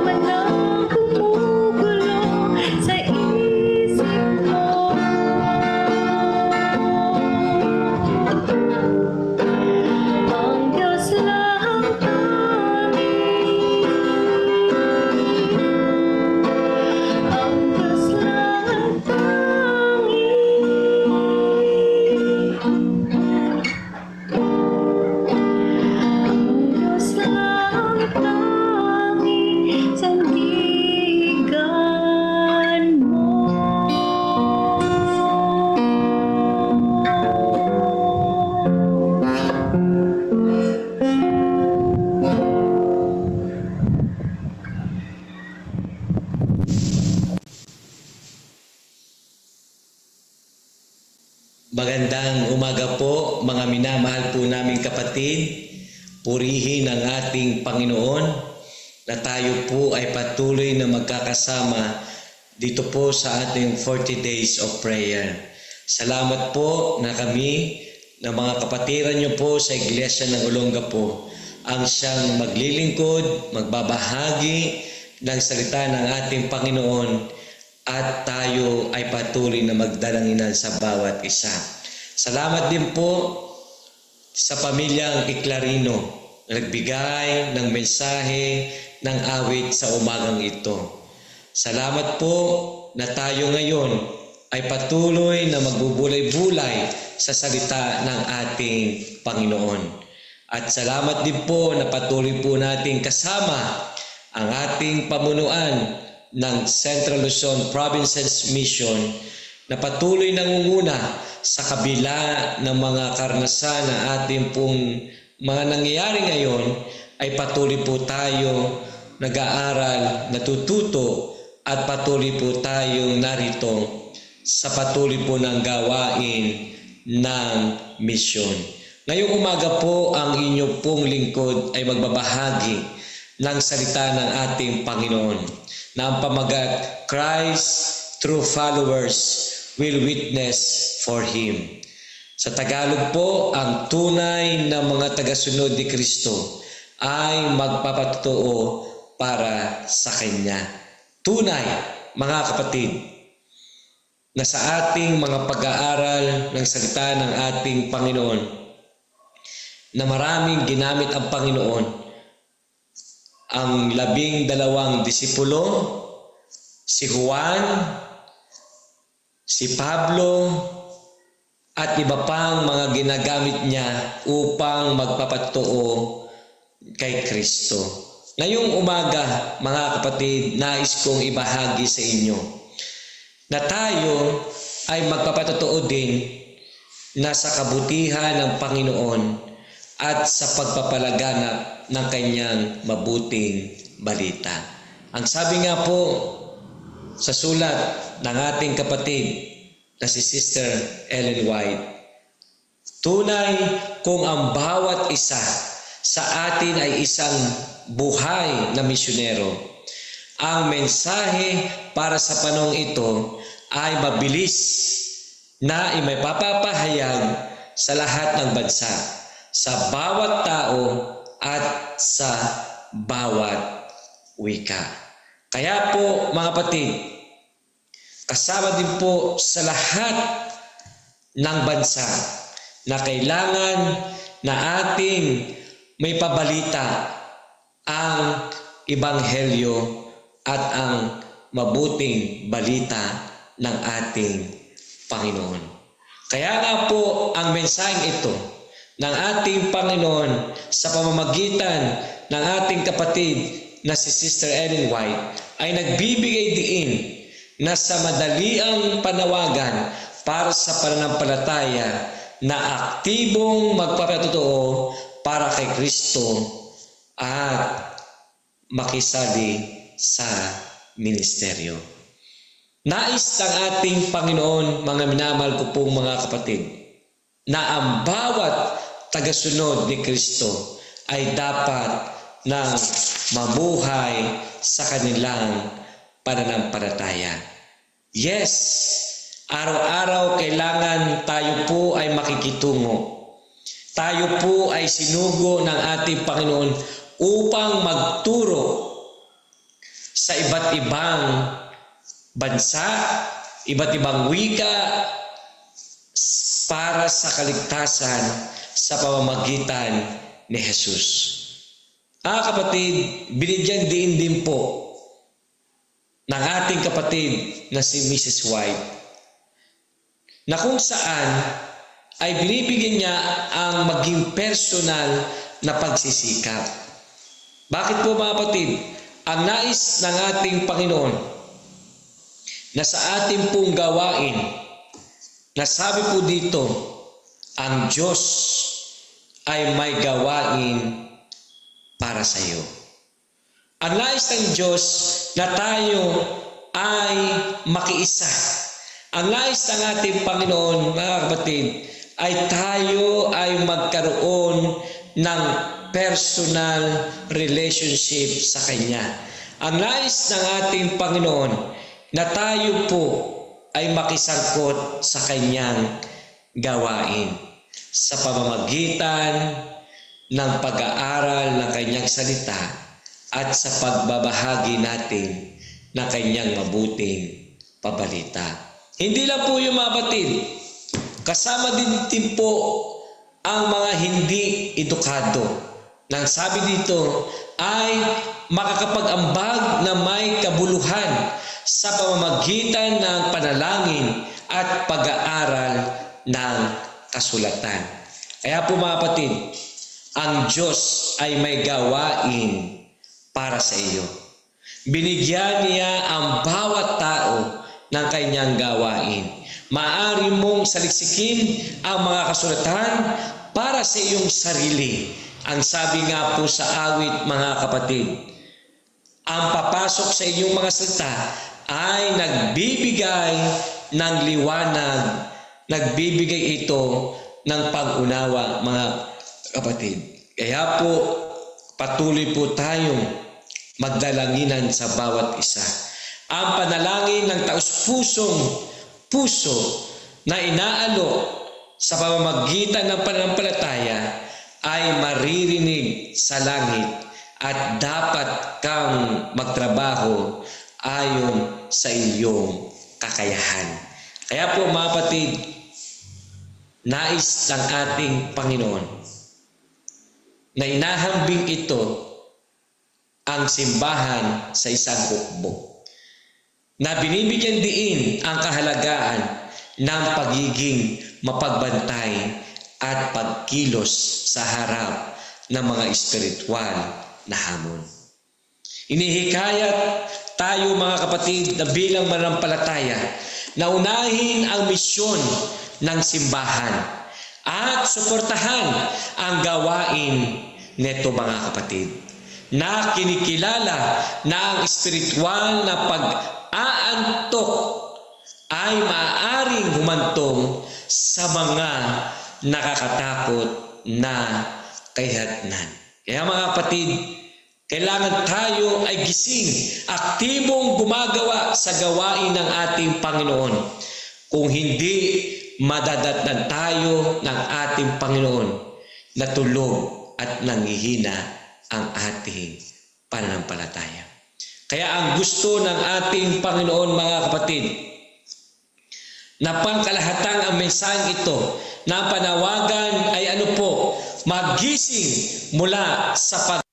man ang gumugulo sa isip mo, ang Diyos lang ang tanging, ang Diyos lang ang tanging, ang Diyos lang ang tanging sandigan mo. Magandang umaga po mga minamahal po naming kapatid. Purihin ang ating Panginoon na tayo po ay patuloy na magkakasama dito po sa ating 40 days of prayer. Salamat po na kami na mga kapatiran niyo po sa Iglesia ng Olongapo ang siyang maglilingkod, magbabahagi ng salita ng ating Panginoon at tayo ay patuloy na magdalanginan sa bawat isa. Salamat din po sa pamilyang Iklarino na nagbigay ng mensahe ng awit sa umagang ito. Salamat po na tayo ngayon ay patuloy na magbubulay-bulay sa salita ng ating Panginoon. At salamat din po na patuloy po nating kasama ang ating pamunuan ng Central Luzon Provinces Mission na patuloy nangunguna sa kabila ng mga karanasan na ating pong mga nangyayari ngayon, ay patuloy po tayo nag-aaral, natututo at patuloy po tayong narito sa patuloy po ng gawain ng misyon. Ngayong umaga po ang inyong pong lingkod ay magbabahagi ng salita ng ating Panginoon na ang pamagat, Christ true followers will witness for Him. Sa Tagalog po, ang tunay na mga tagasunod ni Kristo ay magpapatotoo para sa Kanya. Tunay, mga kapatid, na sa ating mga pag-aaral ng salita ng ating Panginoon, na maraming ginamit ang Panginoon, ang 12 disipulo, si Juan, si Pablo, at iba pang mga ginagamit niya upang magpapatotoo kay Kristo. Ngayong umaga, mga kapatid, nais kong ibahagi sa inyo na tayo ay magpapatotoo din na sa kabutihan ng Panginoon at sa pagpapalaganap ng kanyang mabuting balita. Ang sabi nga po sa sulat ng ating kapatid na si Sister Ellen White, tunay kung ang bawat isa sa atin ay isang buhay na misyonero, ang mensahe para sa panahong ito ay mabilis na maipapahayag sa lahat ng bansa, sa bawat tao at sa bawat wika. Kaya po mga kapatid, kasama din po sa lahat ng bansa na kailangan na ating may pabalita ang Ebanghelyo at ang mabuting balita ng ating Panginoon. Kaya nga po ang mensaheng ito ng ating Panginoon sa pamamagitan ng ating kapatid na si Sister Ellen White ay nagbibigay diin na sa madaliang panawagan para sa pananampalataya na aktibong magpapatotoo para kay Kristo at makisali sa ministeryo. Nais ng ating Panginoon, mga minamahal ko pong mga kapatid, na ang bawat tagasunod ni Kristo ay dapat nang mabuhay sa kanilang pananampalataya. Yes, araw-araw kailangan tayo po ay makikitungo. Tayo po ay sinugo ng ating Panginoon upang magturo sa iba't ibang bansa, iba't ibang wika para sa kaligtasan sa pamamagitan ni Jesus. Kapatid, binigyan din po ng ating kapatid na si Mrs. White na kung saan ay binibigyan niya ang maging personal na pagsisikap. Bakit po mga kapatid? Ang nais ng ating Panginoon na sa ating pong gawain, nasabi po dito, ang Diyos ay may gawain para sa iyo. Ang nais ng Diyos na tayo ay makiisa. Ang nais ng ating Panginoon, mga kapatid, ay tayo ay magkaroon ng personal relationship sa Kanya. Ang nais ng ating Panginoon na tayo po ay makisangkot sa Kanyang gawain sa pamamagitan ng pag-aaral ng Kanyang salita at sa pagbabahagi natin ng Kanyang mabuting pabalita. Hindi lang po yung mga kapatid, kasama din po ang mga hindi edukado. Nang sabi dito ay makakapag-ambag na may kabuluhan sa pamamagitan ng panalangin at pag-aaral ng kasulatan. Kaya po mga kapatid, ang Diyos ay may gawain para sa iyo. Binigyan niya ang bawat tao ng kanyang gawain. Maaari mong saliksikin ang mga kasulatan para sa iyong sarili. Ang sabi nga po sa awit, mga kapatid, ang papasok sa iyong mga salita ay nagbibigay ng liwanag, nagbibigay ito ng pag-unawa, mga kapatid. Kaya po, patuloy po tayong magdalanginan sa bawat isa. Ang panalangin ng taus-pusong puso na inaalok sa pamamagitan ng pananampalataya ay maririnig sa langit at dapat kang magtrabaho ayon sa iyong kakayahan. Kaya po mga kapatid, nais ng ating Panginoon na inahambing ito ang simbahan sa isang hukbo na binibigyan diin ang kahalagaan ng pagiging mapagbantay at pagkilos sa harap ng mga espiritual na hamon. Inihikayat tayo mga kapatid na bilang mananampalataya na unahin ang misyon ng simbahan at suportahan ang gawain nito mga kapatid na kinikilala na ang espiritual na pag-aantok ay maaaring humantong sa mga nakakatakot na kahihatnan. Kaya mga kapatid, kailangan tayo ay gising, aktibong gumagawa sa gawain ng ating Panginoon. Kung hindi, madadatnan tayo ng ating Panginoon na tulog at nanghihina ang ating pananampalataya. Kaya ang gusto ng ating Panginoon, mga kapatid, na pangkalahatang ang mensaheng ito na panawagan ay ano po, magising mula sa pag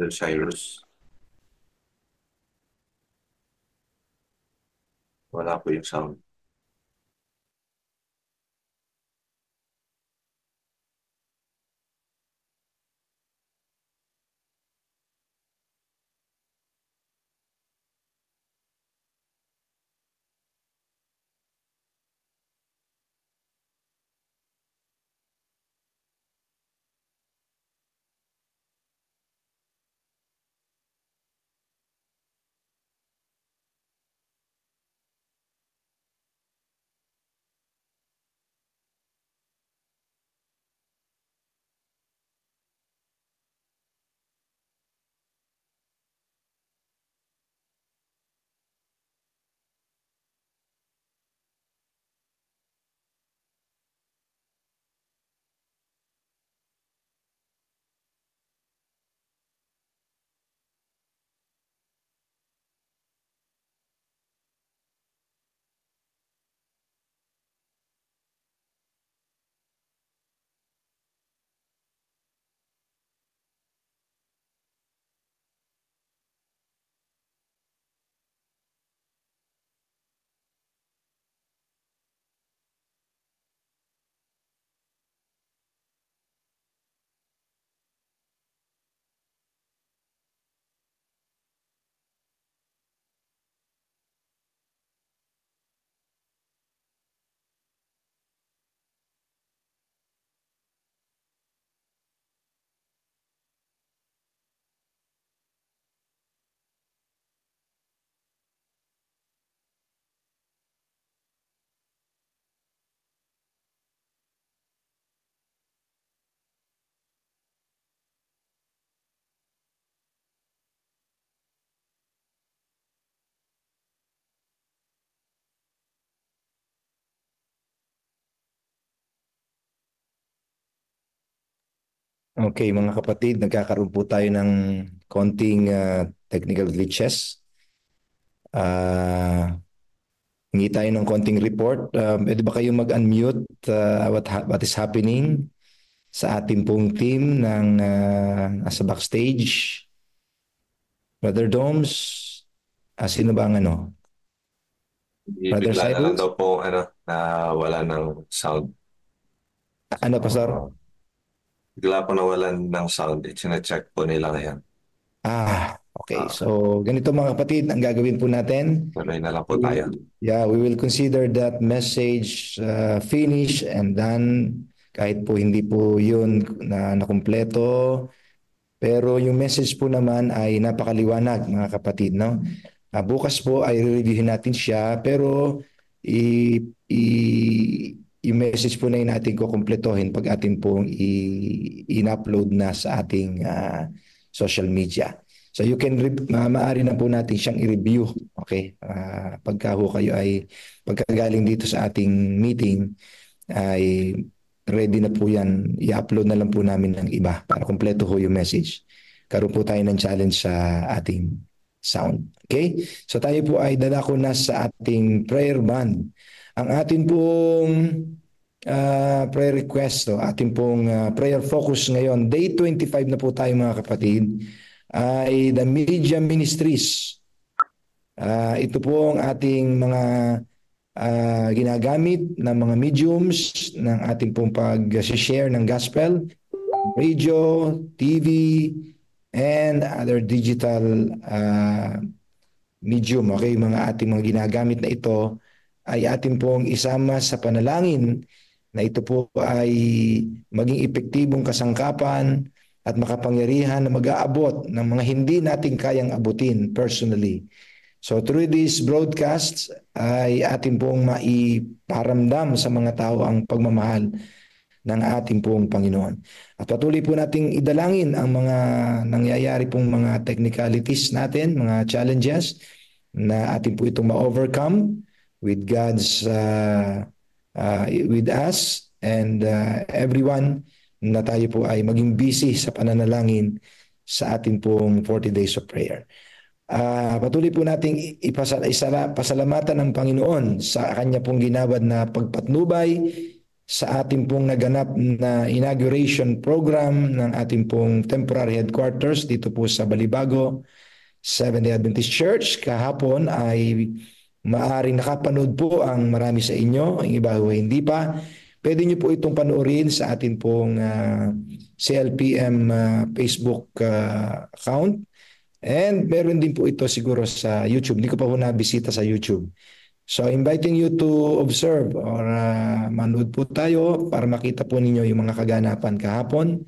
Brother Cyrus. Wala po yung sound. Okay, mga kapatid, nagkakaroon po tayo ng konting technical glitches. Hingi tayo ng konting report. Pwede ba kayo mag-unmute what is happening sa ating pong team ng nasa backstage? Brother Doms, sino ba ang ano? Brother Bigla na lang Cyrus? daw po na wala ng sound. Ano, Pastor? Bigla po nawalan ng sound. Check po nila ngayon. Okay. So, ganito mga kapatid, ang gagawin po natin. Tuloy na lang po tayo. Yeah, we will consider that message finished and done. Kahit po hindi po yun na nakumpleto. Pero yung message po naman ay napakaliwanag, mga kapatid, no? Bukas po ay re-reviewin natin siya, pero yung message po na yun natin kukumpletohin pag atin pong in-upload na sa ating social media. So you can, maaari na po natin siyang i-review. Okay? Pagka ho kayo ay, pagkagaling dito sa ating meeting, ay ready na po yan. I-upload na lang po namin ng iba para kumpleto ho yung message. Karoon po tayo ng challenge sa ating sound. Okay? So tayo po ay dadako na sa ating prayer band. Ang atin pong prayer request, ating pong prayer focus ngayon, day 25 na po tayo mga kapatid, ay the media ministries. Ito po ang ating mga ginagamit ng mga mediums ng ating pong pag-share ng gospel, radio, TV, and other digital medium. Okay, mga ating mga ginagamit na ito ay ating pong isama sa panalangin na ito po ay maging epektibong kasangkapan at makapangyarihan na mag-aabot ng mga hindi natin kayang abutin personally. So through this broadcast ay ating pong maiparamdam sa mga tao ang pagmamahal ng ating pong Panginoon. At patuloy po nating idalangin ang mga nangyayari pong mga technicalities natin, mga challenges na ating po itong ma-overcome with God's with us and everyone, na tayo po ay maging busy sa pananalangin sa ating pong 40 days of prayer. Patuloy po nating pasalamatan ng Panginoon sa kanya pong ginawad na pagpatnubay sa ating pong naganap na inauguration program ng ating pong temporary headquarters dito po sa Balibago Seventh-day Adventist Church. Kahapon ay maaring nakapanood po ang marami sa inyo, ang iba ho hindi pa. Pwede nyo po itong panoorin sa ating pong CLPM Facebook account. And meron din po ito siguro sa YouTube. Hindi ko pa po nabisita sa YouTube. So inviting you to observe or manood po tayo para makita po ninyo yung mga kaganapan kahapon.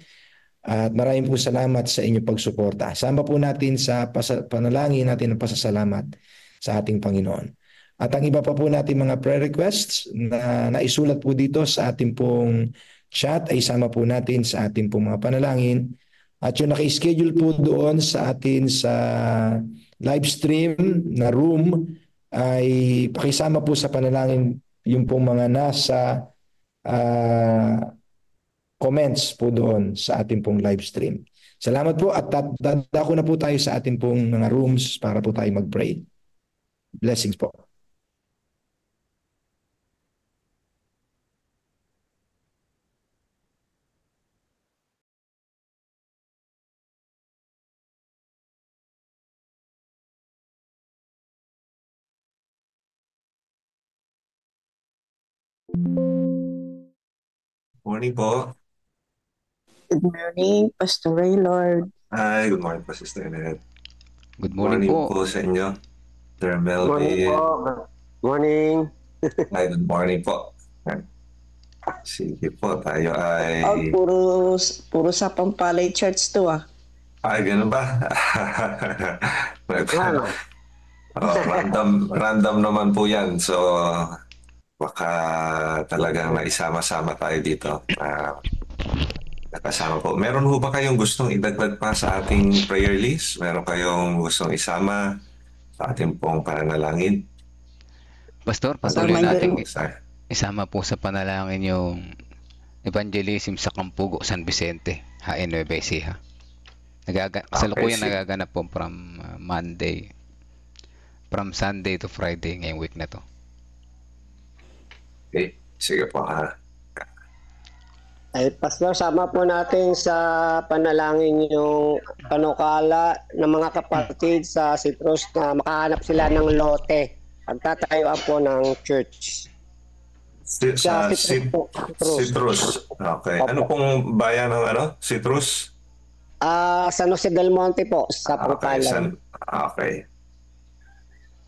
At maraming po salamat sa inyong pagsuporta. Sama po natin sa panalangin natin ng pasasalamat sa ating Panginoon. At ang iba pa po natin mga prayer requests na naisulat po dito sa ating pong chat ay sama po natin sa ating pong mga panalangin. At yung naka-schedule po doon sa atin sa live stream na room ay pakisama po sa panalangin yung pong mga nasa comments po doon sa ating pong live stream. Salamat po at dadako na po tayo sa ating pong mga rooms para po tayo mag-pray. Blessings po. Morning po. Good morning, Pastor Raylord. Hi, good morning po, Sister Annette. Good morning po. sa inyo. Sir Morning Melvin. po. Morning. Hi, good morning po. Sige po, tayo ay... Puro sa Pampalay Church to ah. Ay, ganun ba? Ano? Random naman po yan. So, baka talagang naisama-sama tayo dito. Nakasama po. Meron ho ba kayong gustong idagdag pa sa ating prayer list? Meron kayong gustong isama sa ating pong pananalangin? Pastor, patuloy natin Sorry. isama po sa panalangin yung evangelism sa Campugo, San Vicente, HN Nueva Ecija. Kasalukuyan nagaganap po from Sunday to Friday ngayong week na to. Okay, sige po ha. Ay, Pastor, sama po natin sa panalangin yung panukala ng mga kapatid sa Citrus na makahanap sila ng lote. Pagtatayuan po ng church. Sa Citrus. Okay. Opo. Ano pong bayan ng Citrus? San Jose del Monte po, sa Pangkalan. Okay.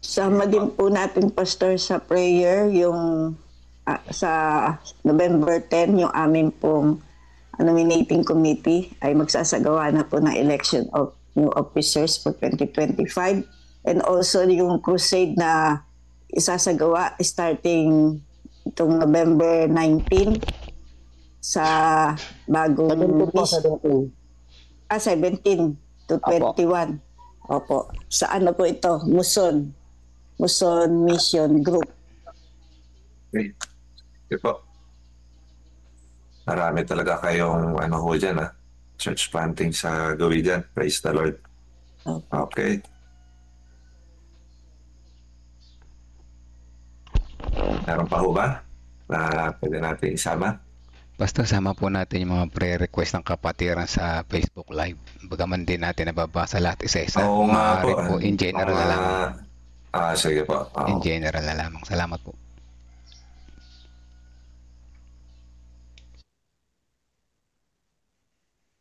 Sama din po natin, Pastor, sa prayer yung sa November 10, yung amin pong nominating committee ay magsasagawa na po ng election of new officers for 2025. And also yung crusade na isasagawa starting itong November 19 sa bagong 17 to 21. Opo. Sa ano po ito? Muson Mission Group. Okay. Sige po. Marami talaga kayong ho dyan church planting sa gawin dyan. Praise the Lord. Okay. Meron pa ho ba na pwede natin isama? Basta sama po natin yung mga prayer request ng kapatiran sa Facebook Live. Bagaman din natin nababasa lahat isa-isa. Oo nga Maaari po. In general na lamang. Sige po. In general na lamang. Salamat po.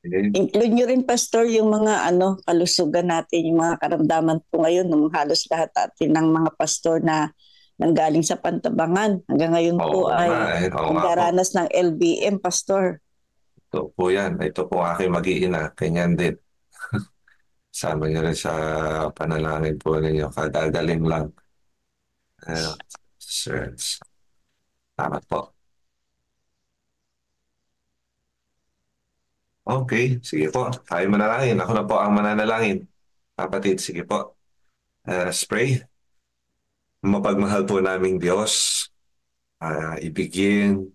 Include nyo rin, Pastor, yung mga kalusugan natin, yung mga karamdaman po ngayon ng halos lahat natin ng mga pastor na nanggaling sa Pantabangan. Hanggang ngayon po ay nagdaranas ng LBM, Pastor. Ito po yan. Ito po aking mag-iina. Kanyan din. Sama nyo rin sa panalangin po ninyo. Kadagaling lang. Salamat po. Okay, sige po. Tayo manalangin. Ako na po ang mananalangin. Kapatid, sige po. Let's pray. Mapagmahal po naming Diyos. Ibigin,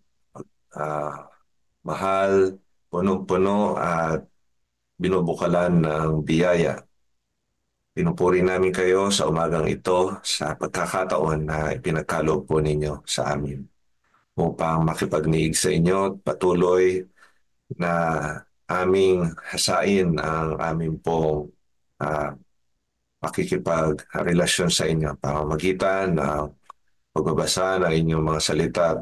mahal, punong-puno at binubukalan ng biyaya. Pinupuri namin kayo sa umagang ito sa pagkakataon na ipinagkaloob po ninyo sa amin. upang makipagniig sa inyo at patuloy na aming hasain ang aming pong pakikipagrelasyon sa inyo, pamamagitan ng pagbabasa ng inyong mga salita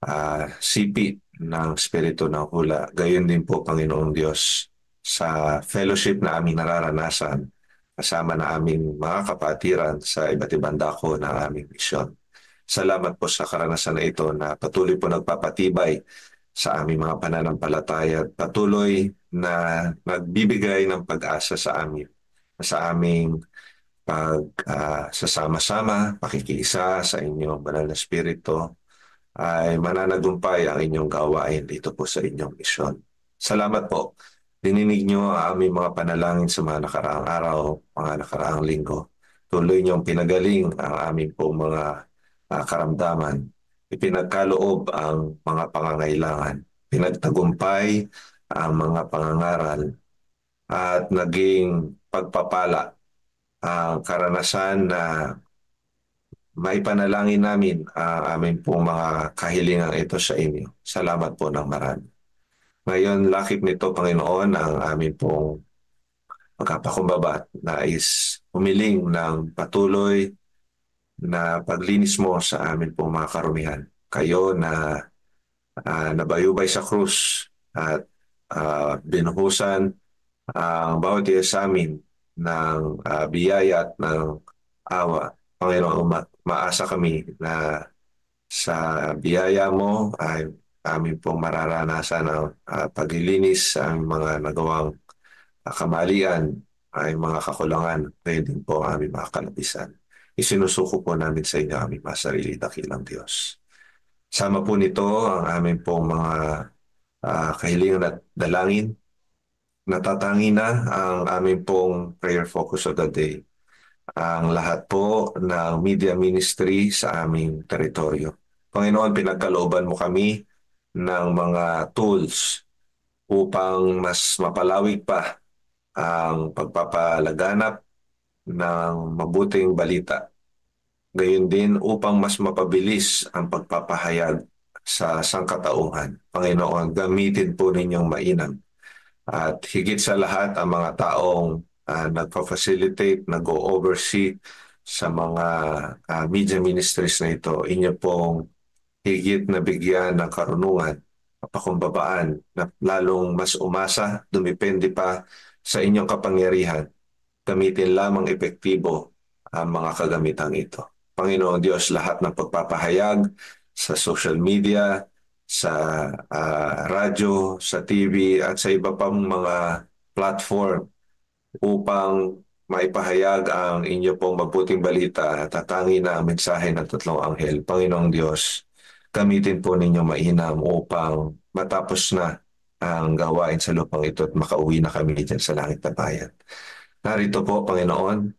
at sipi ng Espiritu ng Hula. Gayon din po, Panginoong Diyos, sa fellowship na aming nararanasan kasama na aming mga kapatiran sa iba't ibang dako ng aming misyon. Salamat po sa karanasan na ito na patuloy po nagpapatibay sa aming mga pananampalataya at patuloy na nagbibigay ng pag-asa sa aming pagsasama-sama, pakikiisa sa inyong banal na Espiritu, ay mananagumpay ang inyong gawain dito po sa inyong misyon. Salamat po. Dininig nyo ang aming mga panalangin sa mga nakaraang araw, mga nakaraang linggo. Tuloy niyong pinagaling ang aming pong mga karamdaman. Ipinagkaloob ang mga pangangailangan. Pinagtagumpay ang mga pangangaral at naging pagpapala ang karanasan na maipanalangin namin ang aming pong mga kahilingan ito sa inyo. Salamat po ng marami. Ngayon, lakip nito, Panginoon, ang aming pong pagpapakumbaba nais humiling ng patuloy na paglinis mo sa amin pong mga karumihan. Kayo na nabayubay sa krus at binuhusan ang bawat isa sa amin ng biyaya at ng awa. Panginoon, maasa kami na sa biyaya mo ay amin pong mararanasan ang paglilinis sa mga nagawang kamalian ay mga kakulangan. Ngayon din po ang aming mga kalapisan. Isinusuko po namin sa inyo aming mga sarili, dakilang Diyos. Sama po nito ang aming pong mga kahilingan at dalangin. Natatangi na ang aming pong prayer focus of the day. Ang lahat po ng media ministry sa aming teritoryo. Panginoon, pinagkalooban mo kami ng mga tools upang mas mapalawig pa ang pagpapalaganap ng mabuting balita. Gayon din upang mas mapabilis ang pagpapahayag sa sangkatauhan. Panginoon, gamitin po ninyong mainam. At higit sa lahat ang mga taong nagpa-facilitate, nag-oversee sa mga media ministries na ito. Inyo pong higit na bigyan ng karunungan, pakumbabaan na lalong mas umasa, dumipende pa sa inyong kapangyarihan. Gamitin lamang epektibo ang mga kagamitang ito. Panginoon Diyos, lahat ng pagpapahayag sa social media, sa radyo, sa TV at sa iba pang mga platform upang maipahayag ang inyo pong mabuting balita, tatangi na ang mensahe ng tatlong anghel. Panginoong Diyos, gamitin po ninyo mainam upang matapos na ang gawain sa lupang ito at makauwi na kami dyan sa langit na bayan. Narito po, Panginoon,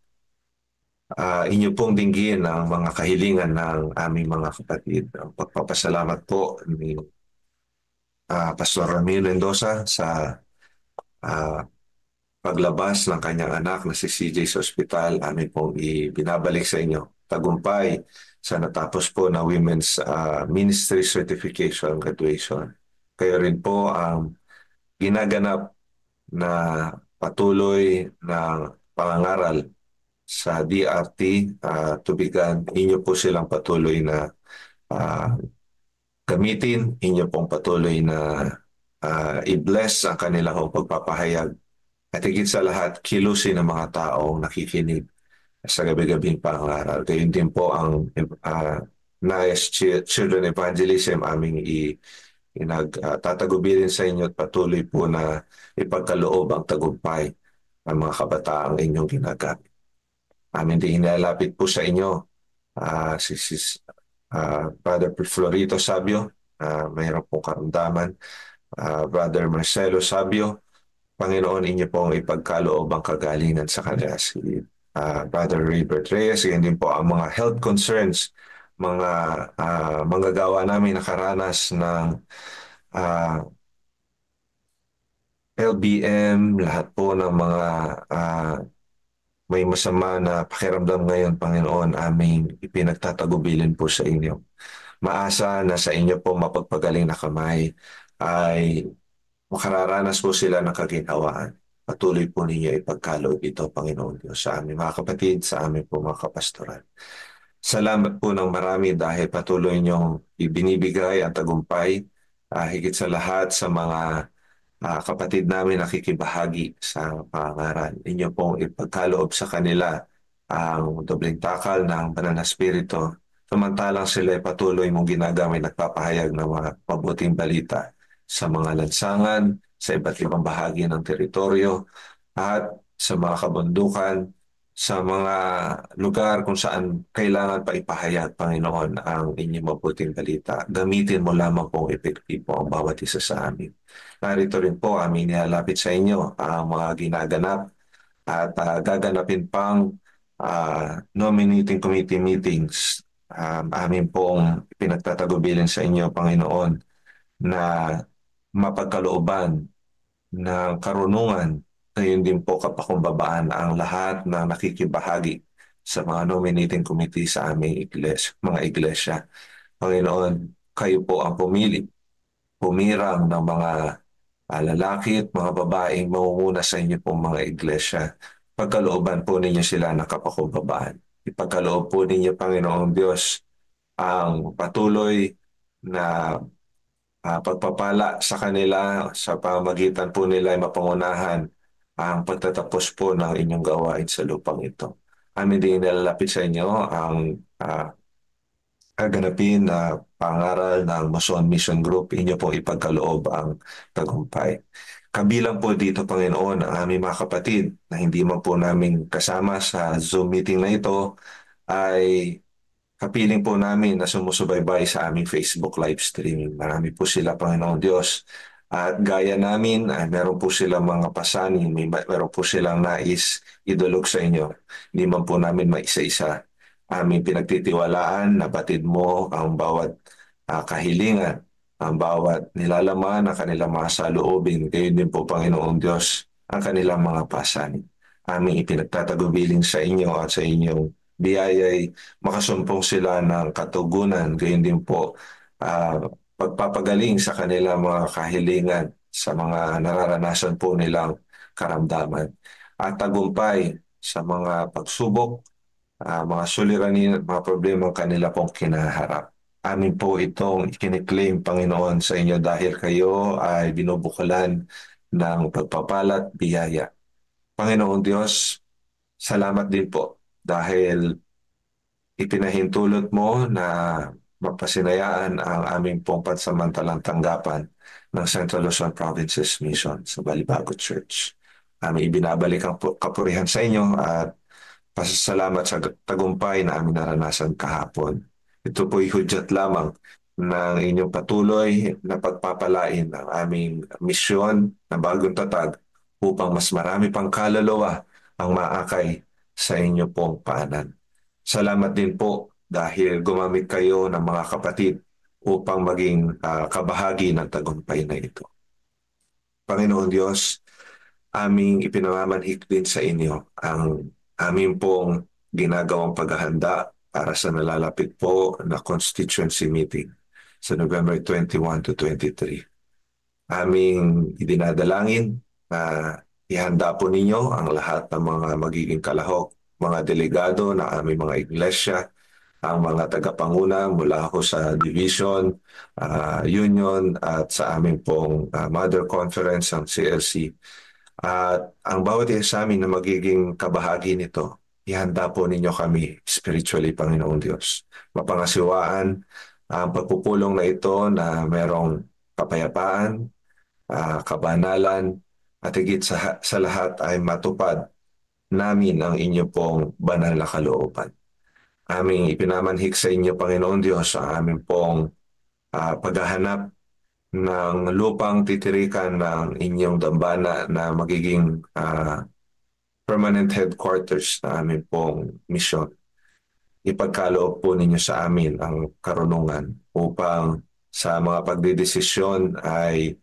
inyo pong dinggin ang mga kahilingan ng aming mga kapatid. Ang pagpapasalamat po ni Pastor Ramil Mendoza sa paglabas ng kanyang anak na si CJ sa ospital. Amin pong ibinabalik sa inyo. Tagumpay sa natapos po na Women's Ministry Certification Graduation. Kayo rin po ang ginaganap na patuloy na pangangaral sa DRT tubigan. Inyo po silang patuloy na gamitin. Inyo pong patuloy na i-bless ang kanilang pagpapahayag. At higit sa lahat, kilusin ng mga taong nakikinig sa gabi-gabing pangaral. Gayon din po ang NAES Children Evangelism aming tatagubin sa inyo at patuloy po na ipagkaloob ang tagumpay ng mga kabataang inyong ginagamit. Amin din hinalapit po sa inyo si Brother Florito Sabio, mayroon pong karamdaman. Brother Marcelo Sabio, Panginoon, inyo pong ipagkaloob ang kagalingan sa kanila. Si Brother Raybert Reyes, yan din po ang mga health concerns, mga gawa namin nakaranas ng LBM, lahat po ng mga may masama na pakiramdam ngayon, Panginoon, aming ipinagtatagubilin po sa inyo. maasa na sa inyo po mapagpagaling na kamay ay makararanas po sila ng kaginhawaan. Patuloy po ninyo ipagkaloob ito, Panginoon Diyos, sa aming mga kapatid, sa aming po mga kapastoral. Salamat po ng marami dahil patuloy niyong ibinibigay ang tagumpay, higit sa lahat sa mga kapatid namin nakikibahagi sa pangaral. Inyo pong ipagkaloob sa kanila ang dobleng takal ng Banal na Espiritu, samantalang sila ay patuloy mong ginagamit at papahayag ng mga mabuting balita sa mga lansangan, sa iba't ibang bahagi ng teritoryo, at sa mga kabundukan, sa mga lugar kung saan kailangan pa ipahayag, Panginoon, ang inyong mabuting balita. Gamitin mo lamang pong epektibo ang bawat isa sa amin. Narito rin po aming nilalapit sa inyo ang mga ginaganap at gaganapin pang nominating committee meetings. Amin pong pinagtatagubilin sa inyo, Panginoon, na mapagkalooban ng karunungan, ngayon din po kapakumbabaan ang lahat na nakikibahagi sa mga nominating committee sa aming mga iglesia. Panginoon, kayo po ang pumirang ng mga lalaki at mga babaeng mamumuna sa inyo pong mga iglesia. Pagkalooban po ninyo sila ng kapakumbabaan. Ipagkaloob po ninyo, Panginoong Diyos, ang patuloy na pagpapala sa kanila, sa pamamagitan po nila ay mapangunahan ang pagtatapos po ng inyong gawain sa lupang ito. Amin din nilalapit sa inyo ang gaganapin na pangaral ng Mason Mission Group. Inyo po ipagkaloob ang tagumpay. Kabilang po dito, Panginoon, ang aming mga kapatid na hindi man po namin kasama sa Zoom meeting na ito ay kapiling po namin na sumusubaybay sa aming Facebook live streaming. Marami po sila, Panginoon Diyos. At gaya namin, ay meron po silang mga pasanin, meron po silang nais idulog sa inyo. Hindi man po namin maisa-isa. Aming pinagtitiwalaan na batid mo ang bawat kahilingan, ang bawat nilalaman ng kanilang mga saloobin. Gayon din po, Panginoon Diyos, ang kanilang mga pasanin. Aming ipinagtatagubilin sa inyo at sa inyong biyaya'y makasumpong sila ng katugunan, gayon din po pagpapagaling sa kanilang mga kahilingan, sa mga nararanasan po nilang karamdaman, at tagumpay sa mga pagsubok, mga suliranin, mga problema kanila pong kinaharap. Amin po itong ikiniklaim, Panginoon, sa inyo dahil kayo ay binubukalan ng pagpapalat biyaya. Panginoon Diyos, salamat din po dahil ipinahintulot mo na mapasinayaan ang aming pong pansamantalang tanggapan ng Central Luzon Provinces Mission sa Balibago Church. Aming ibinabalik ang kapurihan sa inyo at pasasalamat sa tagumpay na aming naranasan kahapon. Ito po'y hudyat lamang ng inyong patuloy na pagpapalain ang aming misyon na bagong tatag upang mas marami pang kaluluwa ang maakay sa inyo pong paanan. Salamat din po dahil gumamit kayo ng mga kapatid upang maging kabahagi ng tagumpay na ito. Panginoon Diyos, aming ipinamamanhik din sa inyo ang aming pong ginagawang paghahanda para sa nalalapit po na constituency meeting sa November 21 to 23. Aming idinadalangin na ihanda po ninyo ang lahat ng mga magiging kalahok, mga delegado na aming mga iglesia, ang mga tagapanguna mula ho sa division, union at sa aming pong mother conference, ang CLC. At ang bawat isa sa amin na magiging kabahagi nito, ihanda po ninyo kami spiritually, Panginoong Diyos. Mapangasiwaan ang pagpupulong na ito na merong kapayapaan, kabanalan, at higit sa lahat ay matupad namin ang inyo pong banal na kalooban. Aming ipinamanhik sa inyo, Panginoon Diyos, ang aming pong paghahanap ng lupang titirikan ng inyong dambana na magiging permanent headquarters na aming pong misyon. Ipagkaloob po ninyo sa amin ang karunungan upang sa mga pagdedesisyon ay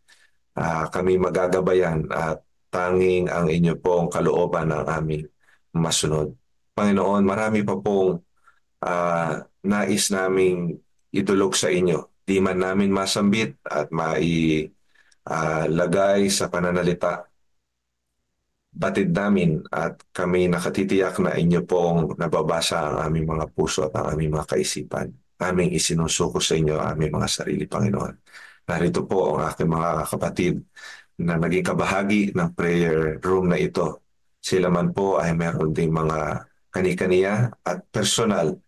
kami magagabayan at tanging ang inyo pong kalooban ang aming masunod. Panginoon, marami pa pong nais naming idulog sa inyo. Di man namin masambit at lagay sa pananalita. Batid namin at kami nakatitiyak na inyo pong nababasa ang aming mga puso at ang aming mga kaisipan. Aming isinusuko sa inyo ang aming mga sarili, Panginoon. Narito po ang aking mga kapatid na naging kabahagi ng prayer room na ito. Sila man po ay meron ding mga kani-kaniya at personal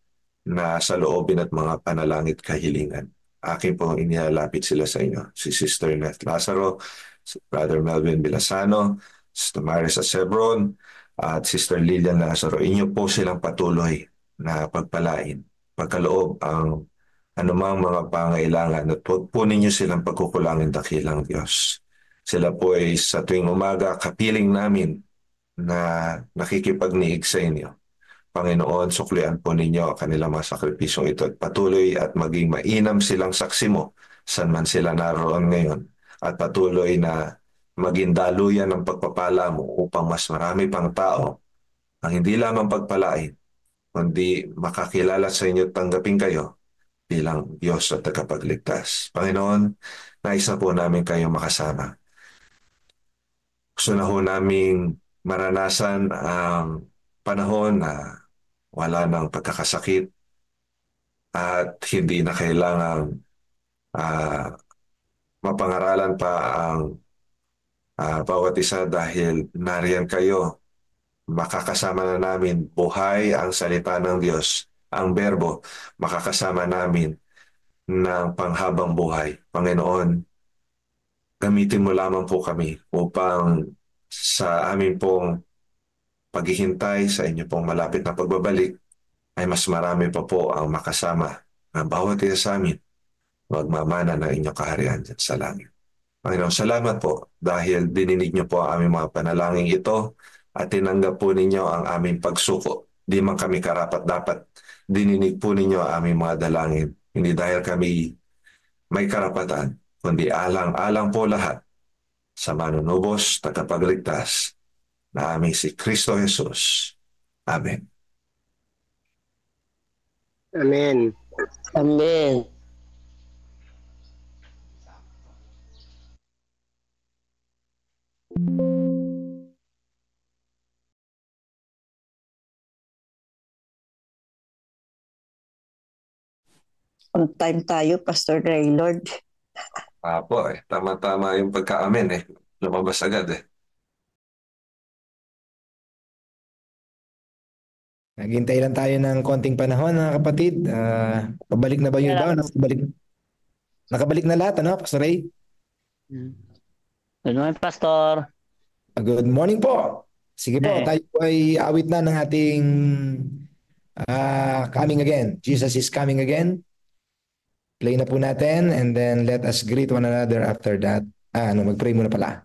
na saloobin at mga panalangit kahilingan. Aking pong inilalapit sila sa inyo. Si Sister Neth Lazaro, si Brother Melvin Bilasano, Sister Marisa Sebron, at Sister Lilian Lazaro. Inyo po silang patuloy na pagpalain, pagkaloob ang anumang mga pangailangan at po ninyo silang pagkukulangin dakilang Diyos. Sila po ay sa tuwing umaga kapiling namin na nakikipagniig sa inyo. Panginoon, suklian po ninyo ang kanilang mga sakripisyong ito at patuloy at maging mainam silang saksi mo saan man sila naroon ngayon at patuloy na maging daluyan ng pagpapala mo upang mas marami pang tao ang hindi lamang pagpalain kundi makakilala sa inyo at tanggapin kayo bilang Diyos at tagapagligtas. Panginoon, nais na po namin kayo makasama. Gusto na ho naming maranasan ang panahon na wala ng pagkakasakit at hindi na kailangang mapangaralan pa ang bawat isa dahil nariyan kayo. Makakasama na namin buhay ang salita ng Diyos, ang berbo, makakasama namin ng panghabang buhay. Panginoon, gamitin mo lamang po kami upang sa amin pong paghihintay sa inyo pong malapit na pagbabalik ay mas marami pa po ang makasama ng bawat isa sa amin magmamana ng inyong kaharian dyan sa langit. Panginoon, salamat po dahil dininig niyo po ang aming mga panalangin ito at tinanggap po ninyo ang aming pagsuko. Di man kami karapat-dapat, dininig po ninyo ang aming mga dalangin. Hindi dahil kami may karapatan, kundi alang-alang po lahat sa manunubos, tagapagligtas na aming si Kristo Jesus. Amen. Amen. Amen. On time tayo, Pastor Raylord. Apo tama-tama yung pagka-amen Lumabas agad Naghintay lang tayo ng konting panahon, mga kapatid. Pabalik na ba yung iba? Nakabalik na lahat, ano, Pastor Ray? Good morning, Pastor. Good morning po. Sige po, tayo po ay awit na ng ating Coming Again. Jesus is Coming Again. Play na po natin and then let us greet one another after that. Mag-pray muna pala.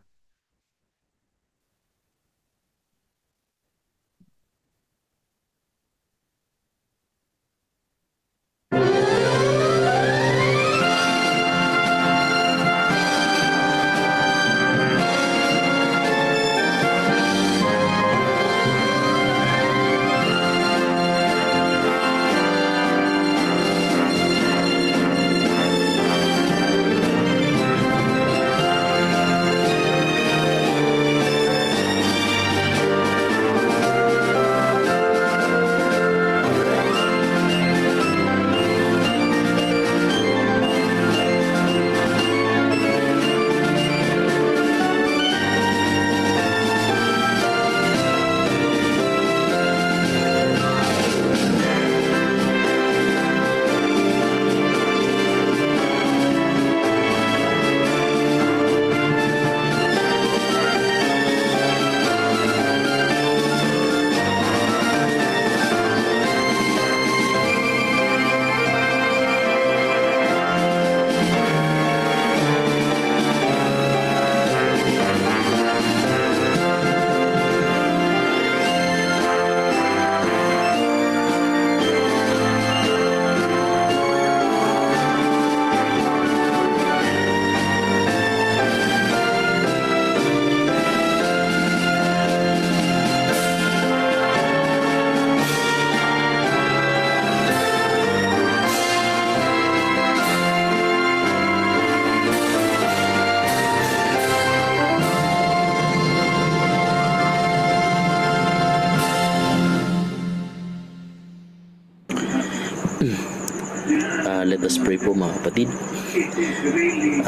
po mga kapatid.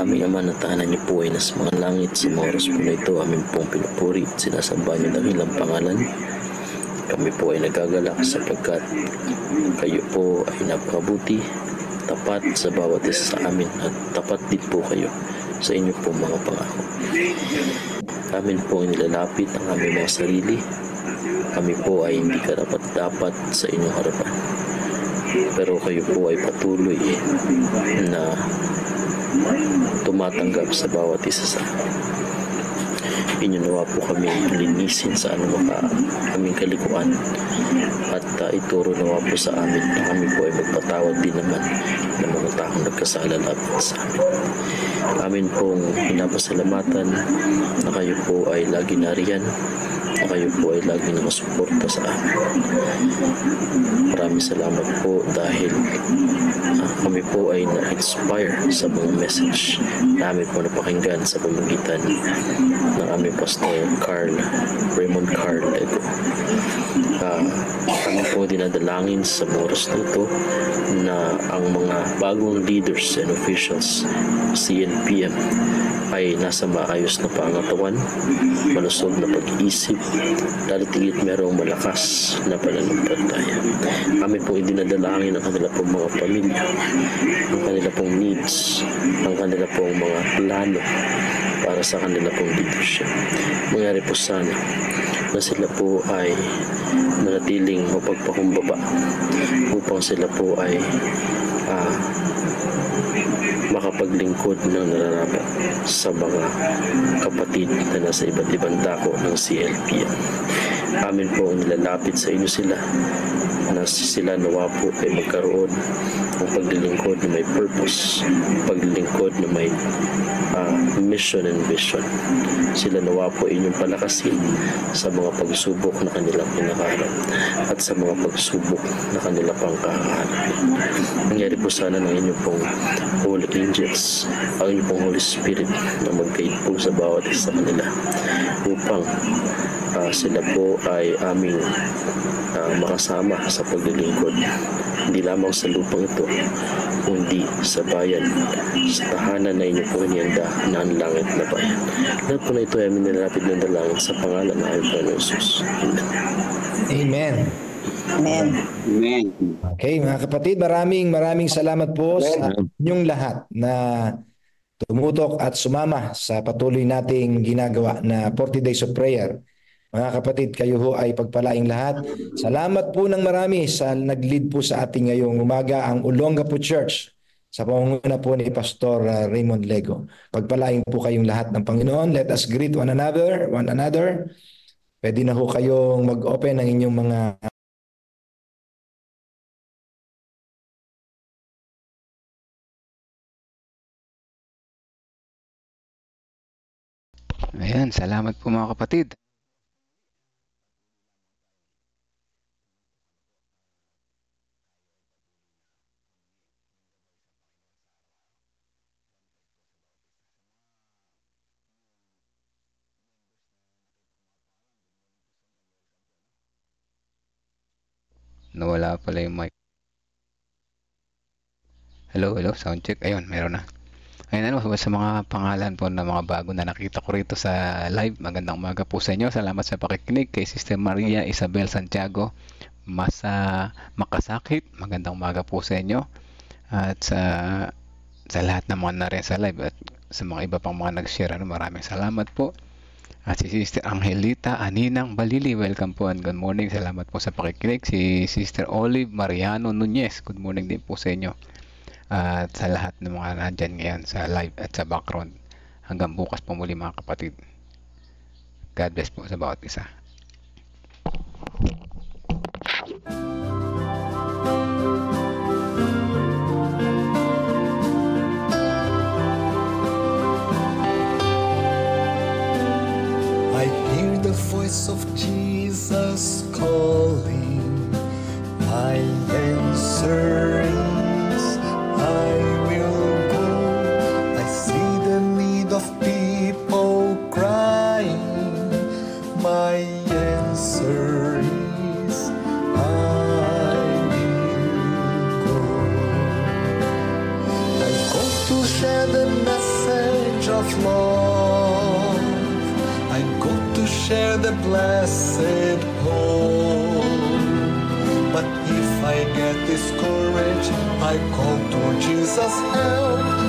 Aming Ama na tahanan niyo po ay nasa mga langit. Sa mga oras po na ito, aming pong pinupuri at sinasamba niyo ang ilang pangalan. Kami po ay nagagalak sapagkat kayo po ay napakabuti, tapat sa bawat isa sa amin at tapat din po kayo sa inyo po mga pangako. Amin po ay nilalapit ang aming mga sarili. Kami po ay hindi karapat-dapat sa inyong harapan. Pero kayo po ay patuloy na tumatanggap sa bawat isa sa inyo. Nawa po kami linisin sa aming kalikuan at ituro nawa po sa amin na kami po ay magpatawad din naman ng mga taong nagkasala laban sa amin. Amin pong pinapasalamatan na kayo po ay lagi nariyan, na kayo po ay lagi nakasuporta sa amin. Maraming salamat po dahil kami po ay na-inspire sa mga message na amin po napakinggan sa pamamagitan ng aming Pastor Raymond Carl Lego. Kami po dinadalangin sa oras na ito na ang mga bagong leaders and officials CNPM ay nasa maayos na pangatawan, malusog na pag-iisip, lalo tigit merong malakas na pananampalataya. Kami po dinadalangin ang kanila pong mga pamilya, ang kanila pong needs, ang kanila pong mga plano para sa kanila pong leadership. Mangyari po sana na sila po ay manatiling mapagpakumbaba upang sila po ay makapaglingkod ng nararapat sa mga kapatid na nasa iba't ibang dako ng CLPM. Amin po ang nilalapit sa inyo sila na sila nawa po ay magkaroon ng paglilingkod na may purpose, paglilingkod na may mission and vision. Sila nawa po inyong palakasin sa mga pagsubok na kanilang pinakaharap at sa mga pagsubok na kanilang pangkaharap. Nangyari po sana ng inyong pong Holy Angels, ang inyong pong Holy Spirit na mag-guide po sa bawat isa kanila upang sila po ay aming makasama sa paglilingkod, hindi lamang sa lupang ito, kundi sa bayan, sa tahanan na inyo po inihanda na ang langit na bayan. Lahat po na ito ay aming nilalapit ng dalangin sa pangalan ng aming Panginoon Jesus. Amen. Amen. Amen. Okay, mga kapatid, maraming salamat po sa inyong lahat na tumutok at sumama sa patuloy nating ginagawa na 40 Days of Prayer. Mga kapatid, kayo ho ay pagpalaing lahat. Salamat po ng marami sa nag-lead po sa ating ngayong umaga, ang Olongapo Church, sa pangunguna po ni Pastor Raymond Lego. Pagpalaing po kayong lahat ng Panginoon. Let us greet one another. Pwede na ho kayong mag-open ng inyong mga Ayan, salamat po mga kapatid. Nawala pala yung mic. Hello, sound check. Ayun, meron na. Ayun, sa mga pangalan po na mga bago na nakita ko rito sa live, magandang umaga po sa inyo. Salamat sa pakikinig kay Sister Maria Isabel Santiago Makasakit. Magandang umaga po sa inyo. At sa lahat ng mga narin sa live at sa mga iba pang mga nag-share, maraming salamat po. At si Sister Angelita Aninang Balili, welcome po and good morning. Salamat po sa pakikinig. Si Sister Olive Mariano Nunez, good morning din po sa inyo. At sa lahat ng mga nandyan ngayon sa live at sa background. Hanggang bukas po muli mga kapatid. God bless po sa bawat isa. I hear the voice of Jesus calling. My answer is I will go. I see the need of people crying. My share the message of love. I go to share the blessed hope. But if I get discouraged, I call to Jesus' help.